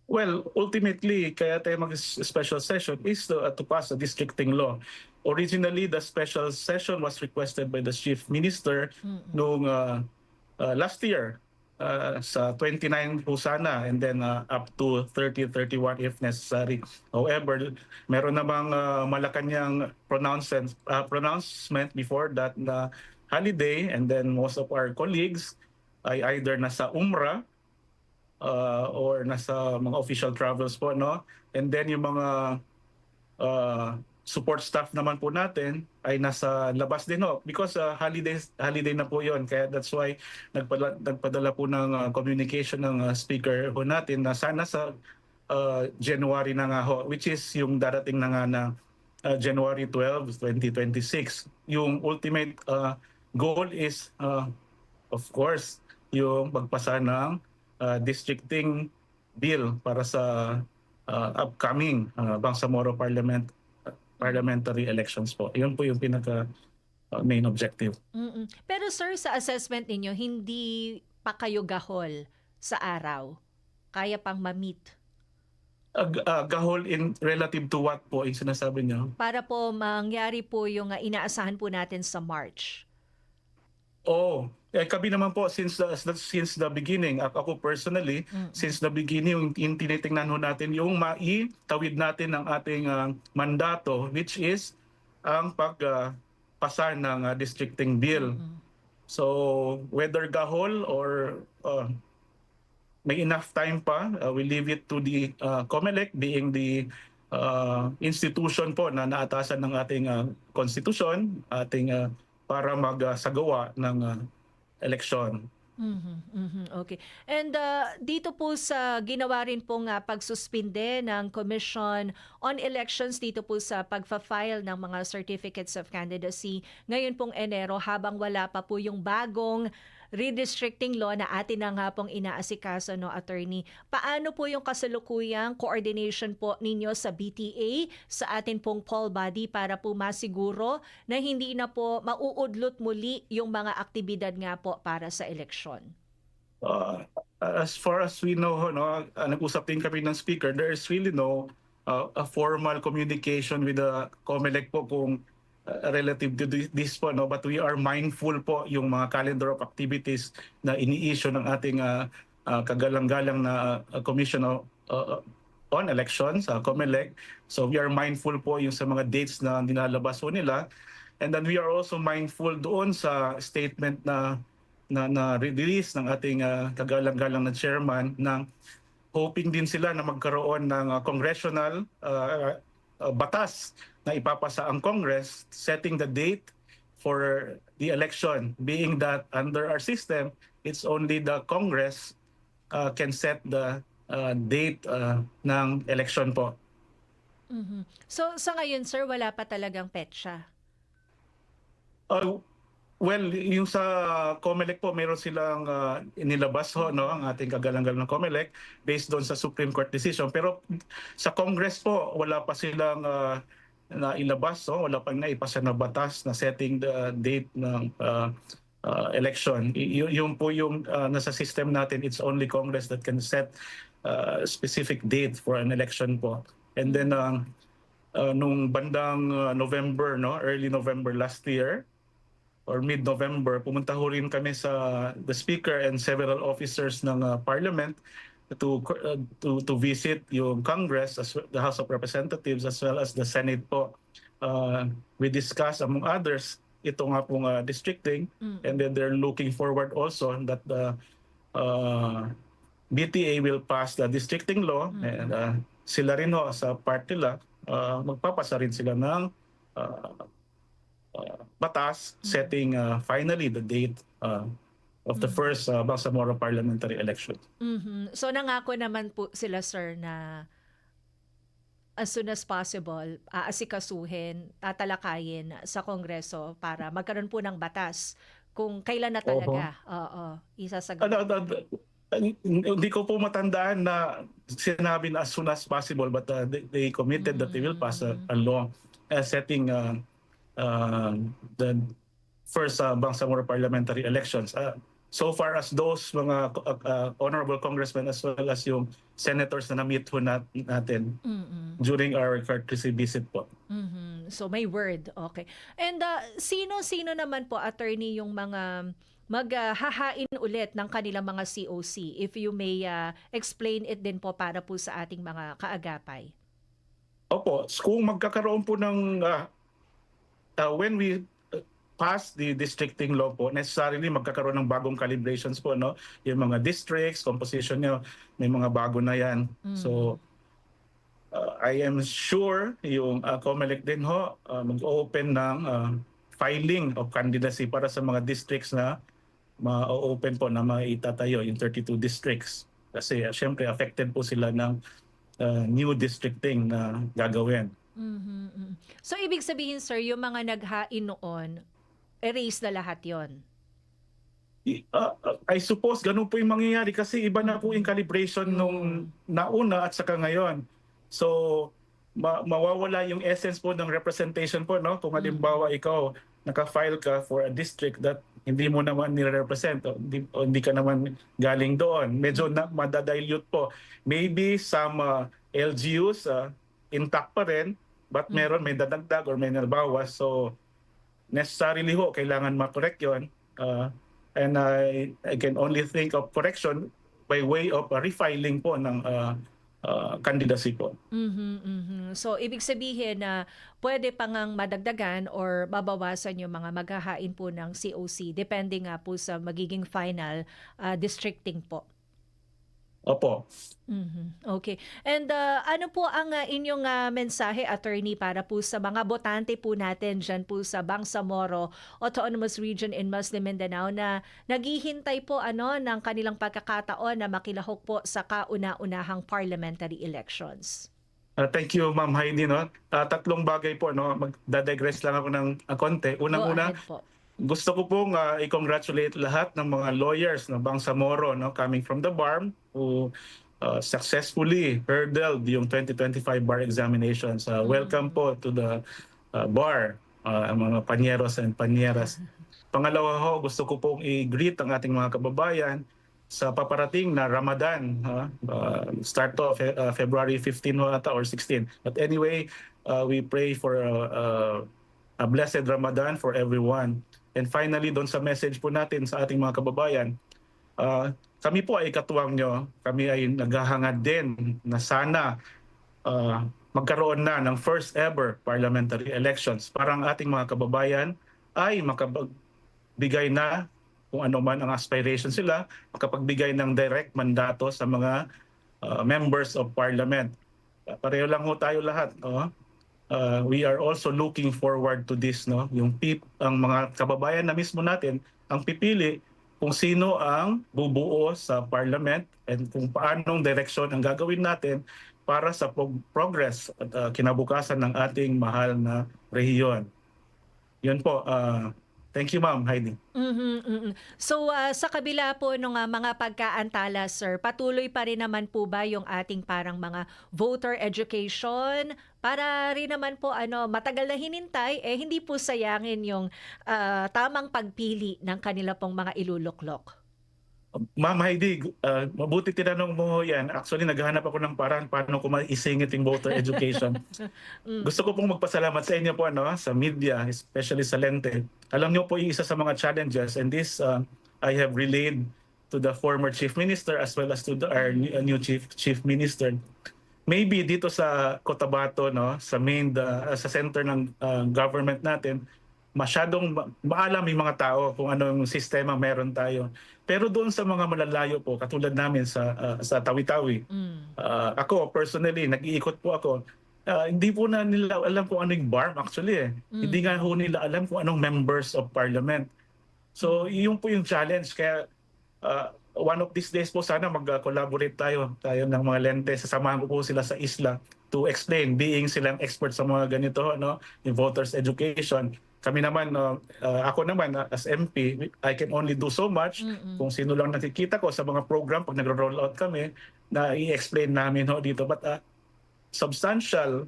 Well, ultimately, kaya tayo mag-special session is to pass a districting law. Originally, the special session was requested by the Chief Minister noong last year sa 29 po sana, and then up to 30, 31 if necessary. However, meron namang Malacanang pronouncement before that na holiday, and then most of our colleagues ay either nasa Umrah or nasa mga official travels po, no? And then yung mga support staff naman po natin ay nasa labas din, no? Because holiday na po yon. Kaya that's why nagpadala po ng communication ng speaker ho natin na sana sa January na nga ho, which is yung darating na nga na January 12, 2026. Yung ultimate goal is, of course, yung pagpasa ng districting bill para sa upcoming Bangsamoro parliamentary elections po. Yun po yung pinaka main objective. Pero sir, sa assessment ninyo, hindi pa kayo gahol sa araw? Kaya pang ma-meet? Gahol in relative to what po yung sinasabi niyo? Para po mangyari po yung inaasahan po natin sa March. Kami naman po since the beginning, ako personally, since the beginning, yung tinitingnan ho natin yung maitawid natin ng ating mandato, which is ang pagpasa ng districting bill. So whether gahol or may enough time pa, we leave it to the COMELEC, being the institution po na naatasan ng ating konstitusyon, ating para magsagawa ng eleksyon. Okay. And dito po sa ginawa rin pong pagsuspinde ng Commission on Elections dito po sa pagfa-file ng mga certificates of candidacy ngayon pong Enero, habang wala pa po yung bagong redistricting law na atin na nga pong inaasikaso, no, attorney. Paano po yung kasalukuyang coordination po ninyo sa BTA, sa atin pong poll body, para po masiguro na hindi na po mauudlot muli yung mga aktibidad nga po para sa eleksyon? as far as we know, no, nag-usap din kami ng speaker, there is really no a formal communication with the COMELEC po kung relative to this po, no, but we are mindful po yung mga calendar of activities na ini-issue ng ating kagalang-galang na Commission on Elections, COMELEC. So we are mindful po yung sa mga dates na nilalabas po nila. And then we are also mindful doon sa statement na release ng ating kagalang-galang na chairman na hoping din sila na magkaroon ng congressional batas na ipapasa ang Congress setting the date for the election, being that under our system, it's only the Congress can set the date ng election po. So sa ngayon, sir, wala pa talagang petsa? Well, yung sa COMELEC po, meron silang inilabas ho, no, ang ating kagalang-galang ng COMELEC based doon sa Supreme Court decision. Pero sa Congress po, wala pa silang na ilabas, so wala pang naipasa na batas na setting the date ng election. Yung po yung nasa system natin, it's only Congress that can set specific date for an election po. And then nung bandang November, no, early November last year or mid-November, pumunta ho rin kami sa the Speaker and several officers ng Parliament to visit yung Congress, the House of Representatives, as well as the Senate po. We discussed, among others, ito nga pong districting, and then they're looking forward also that the BTA will pass the districting law, and sila rin ho sa part nila, magpapasa rin sila ng batas setting finally the date of the first Bangsamoro parliamentary election. So nangako naman po sila, sir, na as soon as possible, aasikasuhin, tatalakayin sa Kongreso para magkaroon po ng batas kung kailan na talaga isasagawa. Hindi ko po matandaan na sinabi na as soon as possible, but they committed that they will pass a law setting the first Bangsamoro parliamentary elections. So far as those mga honorable congressmen as well as yung senators na na-meet ho natin during our courtesy visit po. So may word, okay. And sino-sino naman po, attorney, yung mga maghahain ulit ng kanilang mga COC? If you may explain it din po para po sa ating mga kaagapay. Opo, kung magkakaroon po ng when we pass the districting law po, necessarily magkakaroon ng bagong calibrations po, no? Yung mga districts, composition nyo, may mga bago na yan. So, I am sure yung COMELEC din ho, mag-open ng filing of candidacy para sa mga districts na ma-open po na maitatayo, yung 32 districts. Kasi syempre affected po sila ng new districting na gagawin. So, ibig sabihin, sir, yung mga naghain noon, erase na lahat yon. I suppose ganun po yung mangyayari kasi iba na po yung calibration nung nauna at saka ngayon. So, mawawala yung essence po ng representation po, no? Kung halimbawa ikaw, naka-file ka for a district that hindi mo naman nire-represent o hindi ka naman galing doon. Medyo madadilute po. Maybe some LGUs intact pa rin, but may dadagdag or may nabawas. So, necessarily ho, kailangan ma-correct yun. And I can only think of correction by way of refiling po ng candidacy po. So, ibig sabihin na pwede pa ngang madagdagan or babawasan yung mga maghahain po ng COC, depende nga po sa magiging final districting po. Opo. Okay. And ano po ang inyong mensahe, attorney, para po sa mga botante po natin dyan po sa Bangsamoro Autonomous Region in Muslim Mindanao na naghihintay po ng kanilang pagkakataon na makilahok po sa kauna-unahang parliamentary elections? Thank you, Ma'am Heidi. No? Tatlong bagay po. No? Magdadigress lang ako ng konti. Unang-una, gusto ko pong i-congratulate lahat ng mga lawyers ng Bangsamoro, no, coming from the bar who successfully hurdled yung 2025 bar examinations. Welcome po to the bar, mga panyeros and panyeras. Pangalawa ho, gusto ko pong i-greet ang ating mga kababayan sa paparating na Ramadan. Start to February 15 ata or 16. But anyway, we pray for a blessed Ramadan for everyone. And finally, doon sa message po natin sa ating mga kababayan, kami po ay katuwang nyo. Kami ay naghahangad din na sana magkaroon na ng first ever parliamentary elections para ang ating mga kababayan ay makapagbigay na kung ano man ang aspiration sila, makapagbigay ng direct mandato sa mga members of parliament. Pareho lang ho tayo lahat. We are also looking forward to this, no? Ang mga kababayan na mismo natin ang pipili kung sino ang bubuo sa parliament and kung paanong direksyon ang gagawin natin para sa progress at kinabukasan ng ating mahal na rehiyon. Yun po. Thank you, Ma'am Heidi. So sa kabila po ng mga pagkaantala, sir, patuloy pa rin naman po ba yung ating parang mga voter education para rin naman po matagal na hinintay, hindi po sayangin yung tamang pagpili ng kanila pong mga iluluklok? Ma'am Heidi, mabuti tinanong mo yan. Actually, naghahanap ako ng paraan paano ko maisingit yung voter education. Gusto ko pong magpasalamat sa inyo po, sa media, especially sa Lente. Alam niyo po yung isa sa mga challenges, and this I have relayed to the former Chief Minister as well as to our new Chief Minister. Maybe dito sa Cotabato, sa main, sa center ng government natin, masyadong maalam yung mga tao kung anong sistema meron tayo. Pero doon sa mga malalayo po, katulad namin sa Tawi-Tawi, ako personally, nag-iikot po ako, hindi po na nila alam kung ano yung BARM actually. Hindi nga po nila alam kung anong members of parliament. So yun po yung challenge. Kaya one of these days po sana mag-collaborate tayo ng mga Lente. Sasamahan ko po sila sa isla to explain, being silang expert sa mga ganito, yung voters education. Kami naman, ako naman as MP, I can only do so much kung sino lang nakikita ko sa mga program pag nagro-roll out kami na i-explain namin dito. But substantial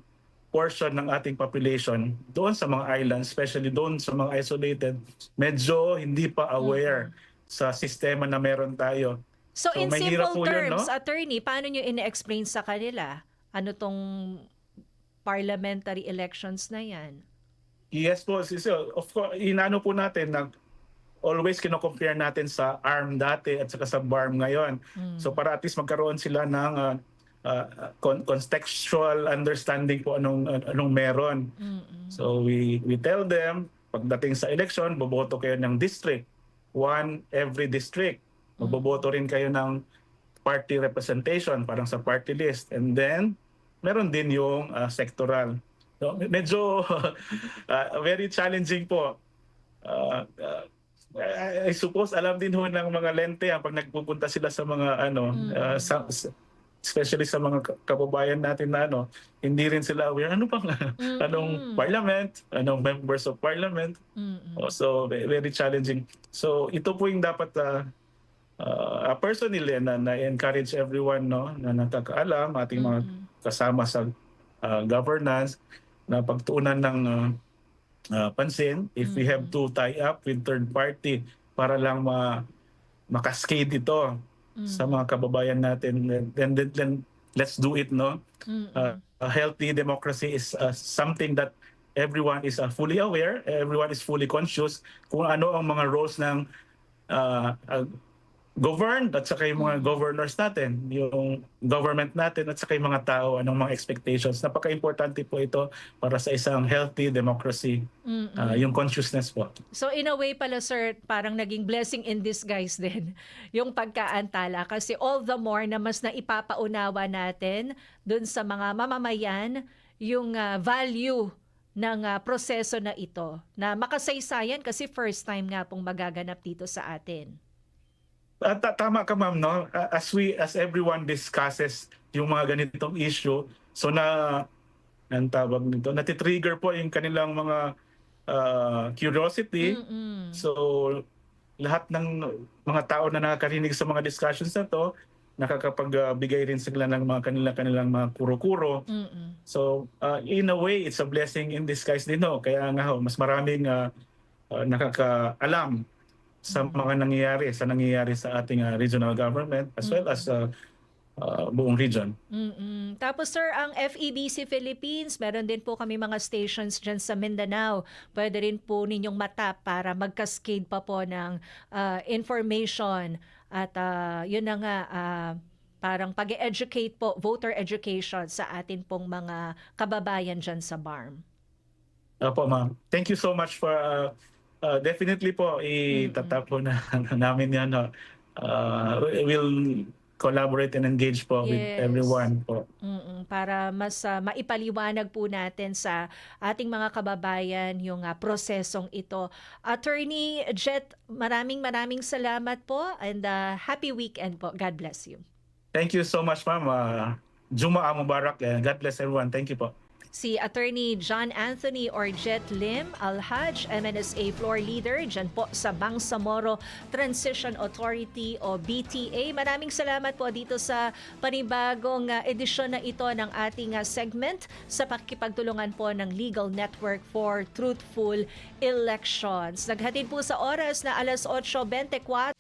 portion ng ating population doon sa mga islands, especially doon sa mga isolated, medyo hindi pa aware sa sistema na meron tayo. So in mahirap simple po yun, terms, attorney, paano nyo ine-explain sa kanila? Ano tong parliamentary elections na yan? Yes po, of course, inano po natin na always kino-compare natin sa ARM dati at saka sa BARM ngayon. So para at least magkaroon sila ng contextual understanding po anong meron. So we tell them, pagdating sa election, boboto kayo ng district. One every district. Magboboto rin kayo ng party representation, parang sa party list. And then, meron din yung sectoral. So, medyo very challenging po. I suppose alam din ho ng mga Lente pag nagpupunta sila sa mga especially sa mga kababayan natin na hindi rin sila aware anong parliament, anong members of parliament. So very challenging. So ito po yung dapat personally na encourage everyone na nakakaalam, ating mga kasama sa governance, na pagtuunan ng pansin if we have to tie up with third party para lang makaskade ito sa mga kababayan natin. Then let's do it, a healthy democracy is something that everyone is fully aware, everyone is fully conscious kung ano ang mga roles ng governed at saka yung mga governors natin, yung government natin at saka yung mga tao, anong mga expectations. Napaka-importante po ito para sa isang healthy democracy, yung consciousness po. So in a way pala, sir, parang naging blessing in disguise din yung pagkaantala kasi all the more na mas naipapaunawa natin dun sa mga mamamayan yung value ng proseso na ito na makasaysayan kasi first time nga pong magaganap dito sa atin. Tama ka, ma'am, as everyone discusses yung mga ganitong issue, so natitrigger po yung kanilang mga curiosity. So lahat ng mga tao na nakakarinig sa mga discussions na to, nakakapagbigay rin sila ng mga kanilang mga kuro-kuro. So in a way, it's a blessing in disguise din. Kaya nga mas maraming nakakaalam sa mga nangyayari sa ating regional government as well as buong region. Tapos sir, ang FEBC Philippines, meron din po kami mga stations dyan sa Mindanao. Pwede rin po ninyong matap para mag-cascade pa po ng information. At yun na nga, parang pag-educate po, voter education sa atin pong mga kababayan dyan sa BARM. Opo, ma'am. Thank you so much for definitely po itatap po na namin yan. We'll collaborate and engage po with everyone po. Para mas maipaliwanag po natin sa ating mga kababayan yung prosesong ito. Attorney Jet, maraming salamat po and happy weekend po. God bless you. Thank you so much, ma'am. Jumaa Mubarak. God bless everyone. Thank you po. Si Attorney John Anthony or Jet Lim Alhaj, MNSA floor leader dyan po sa Bangsamoro Transition Authority o BTA. Maraming salamat po dito sa panibagong edisyon na ito ng ating segment sa pakikipagtulungan po ng Legal Network for Truthful Elections. Naghatid po sa oras na alas 8:24.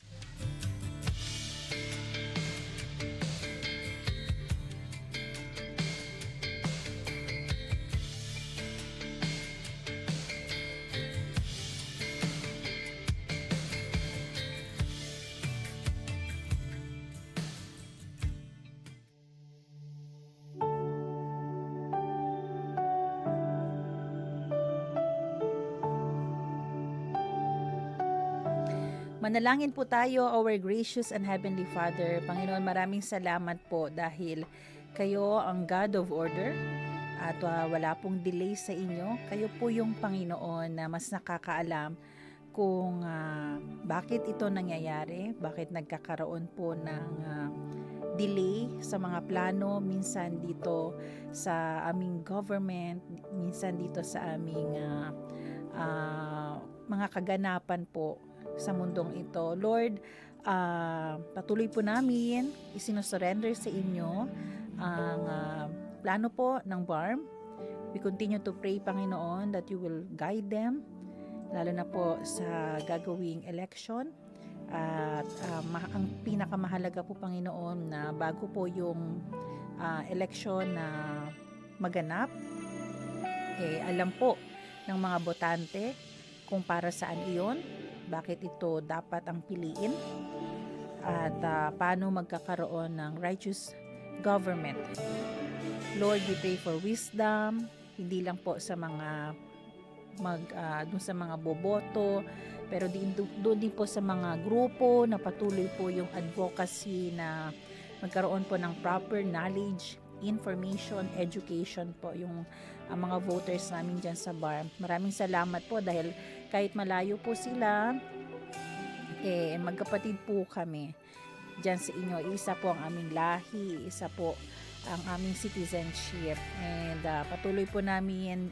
Manalangin po tayo, our gracious and heavenly Father. Panginoon, maraming salamat po dahil kayo ang God of order at wala pong delay sa inyo. Kayo po yung Panginoon na mas nakakaalam kung bakit ito nangyayari, bakit nagkakaroon po ng delay sa mga plano, minsan dito sa aming government, minsan dito sa aming mga kaganapan po sa mundong ito. Lord, patuloy po namin isinusurrender sa inyo ang plano po ng BARM. We continue to pray, Panginoon, that you will guide them, lalo na po sa gagawing election. At ang pinakamahalaga po, Panginoon, na bago po yung election na maganap, alam po ng mga botante kung para saan iyon, bakit ito dapat ang piliin, at paano magkakaroon ng righteous government. Lord, we pray for wisdom, hindi lang po sa mga dun sa mga boboto, pero doon din po sa mga grupo na patuloy po yung advocacy na magkaroon po ng proper knowledge, information, education po yung mga voters namin dyan sa BARM. Maraming salamat po dahil kahit malayo po sila, magkapatid po kami dyan sa inyo. Isa po ang aming lahi, isa po ang aming citizenship. And patuloy po namin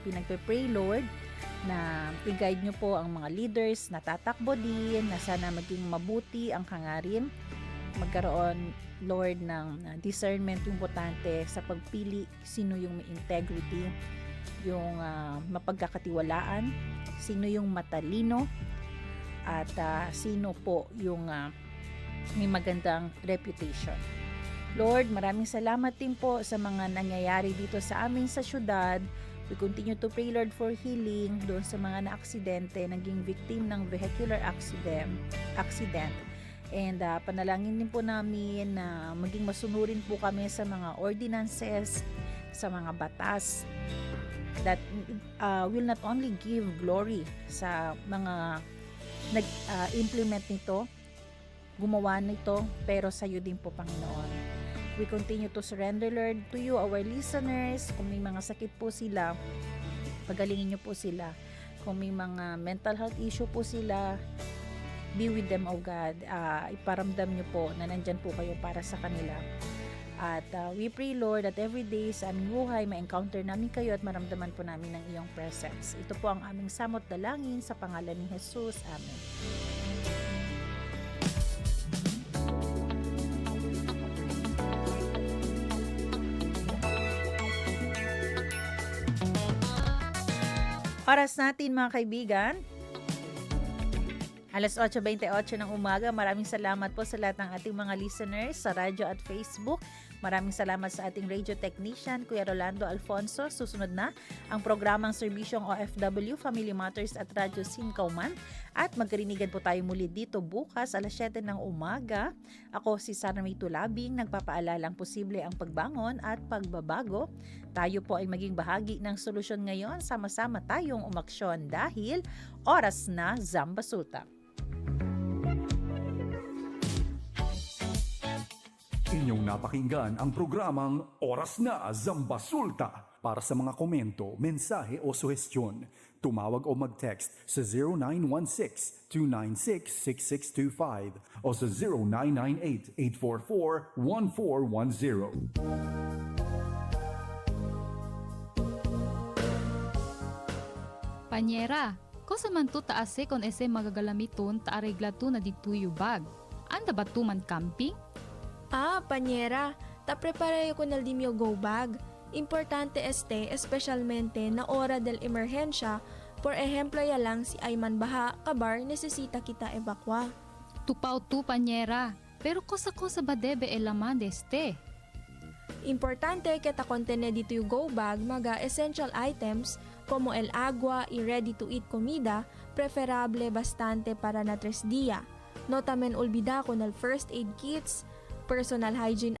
pinagpe-pray, Lord, na i-guide nyo po ang mga leaders na tatakbo din, na sana maging mabuti ang hangarin. Magkaroon, Lord, ng discernment yung botante sa pagpili sino yung may integrity, yung mapagkakatiwalaan, sino yung matalino, at sino po yung may magandang reputation. Lord, maraming salamat din po sa mga nangyayari dito sa amin sa syudad. We continue to pray, Lord, for healing doon sa mga na-aksidente, naging victim ng vehicular accident. And panalangin din po namin na maging masunurin po kami sa mga ordinances, sa mga batas that will not only give glory sa mga nag-implement nito, gumawa nito, pero sa iyo din po, Panginoon. We continue to surrender, Lord, to you, our listeners. Kung may mga sakit po sila, pagalingin niyo po sila. Kung may mga mental health issue po sila, be with them, O God. Iparamdam niyo po na nandyan po kayo para sa kanila. At we pray, Lord, that every day sa aming buhay, ma-encounter namin kayo at maramdaman po namin ng iyong presence. Ito po ang aming samot dalangin sa pangalan ni Jesus. Amen. Oras natin, mga kaibigan, Alas 8:28 ng umaga. Maraming salamat po sa lahat ng ating mga listeners sa radyo at Facebook. Maraming salamat sa ating radio technician, Kuya Rolando Alfonso. Susunod na ang programang Serbisyong OFW, Family Matters at Radyo Sinkauman. At magkarinigan po tayo muli dito bukas alas 7 ng umaga. Ako si Sarami Tulabing, nagpapaalalang posible ang pagbangon at pagbabago. Tayo po ay maging bahagi ng solusyon ngayon. Sama-sama tayong umaksyon dahil oras na Zambasulta. Inyong napakinggan ang programang Oras na Zambasulta. Para sa mga komento, mensahe o suhestyon, tumawag o mag-text sa 0916-296-6625 o sa 0998-844-1410. Panyera, ko sa man to taase kon ese magagalamiton ta aregla to na dituyo bag. Anda ba to man camping? Panyera, ta-preparayo ko na dimyo go bag. Importante especialmente na ora del emerhensya, por ejemplo ya lang si Ayman Baha, kabar, nesesita kita evakwa. Tupaw tu panyera, pero kosa ba debe elaman deste? Importante kita kontene dito yung go bag mga essential items como el agua y ready to eat comida, preferable bastante para na 3 dia. No tamen olvida ko ng first aid kits, personal hygiene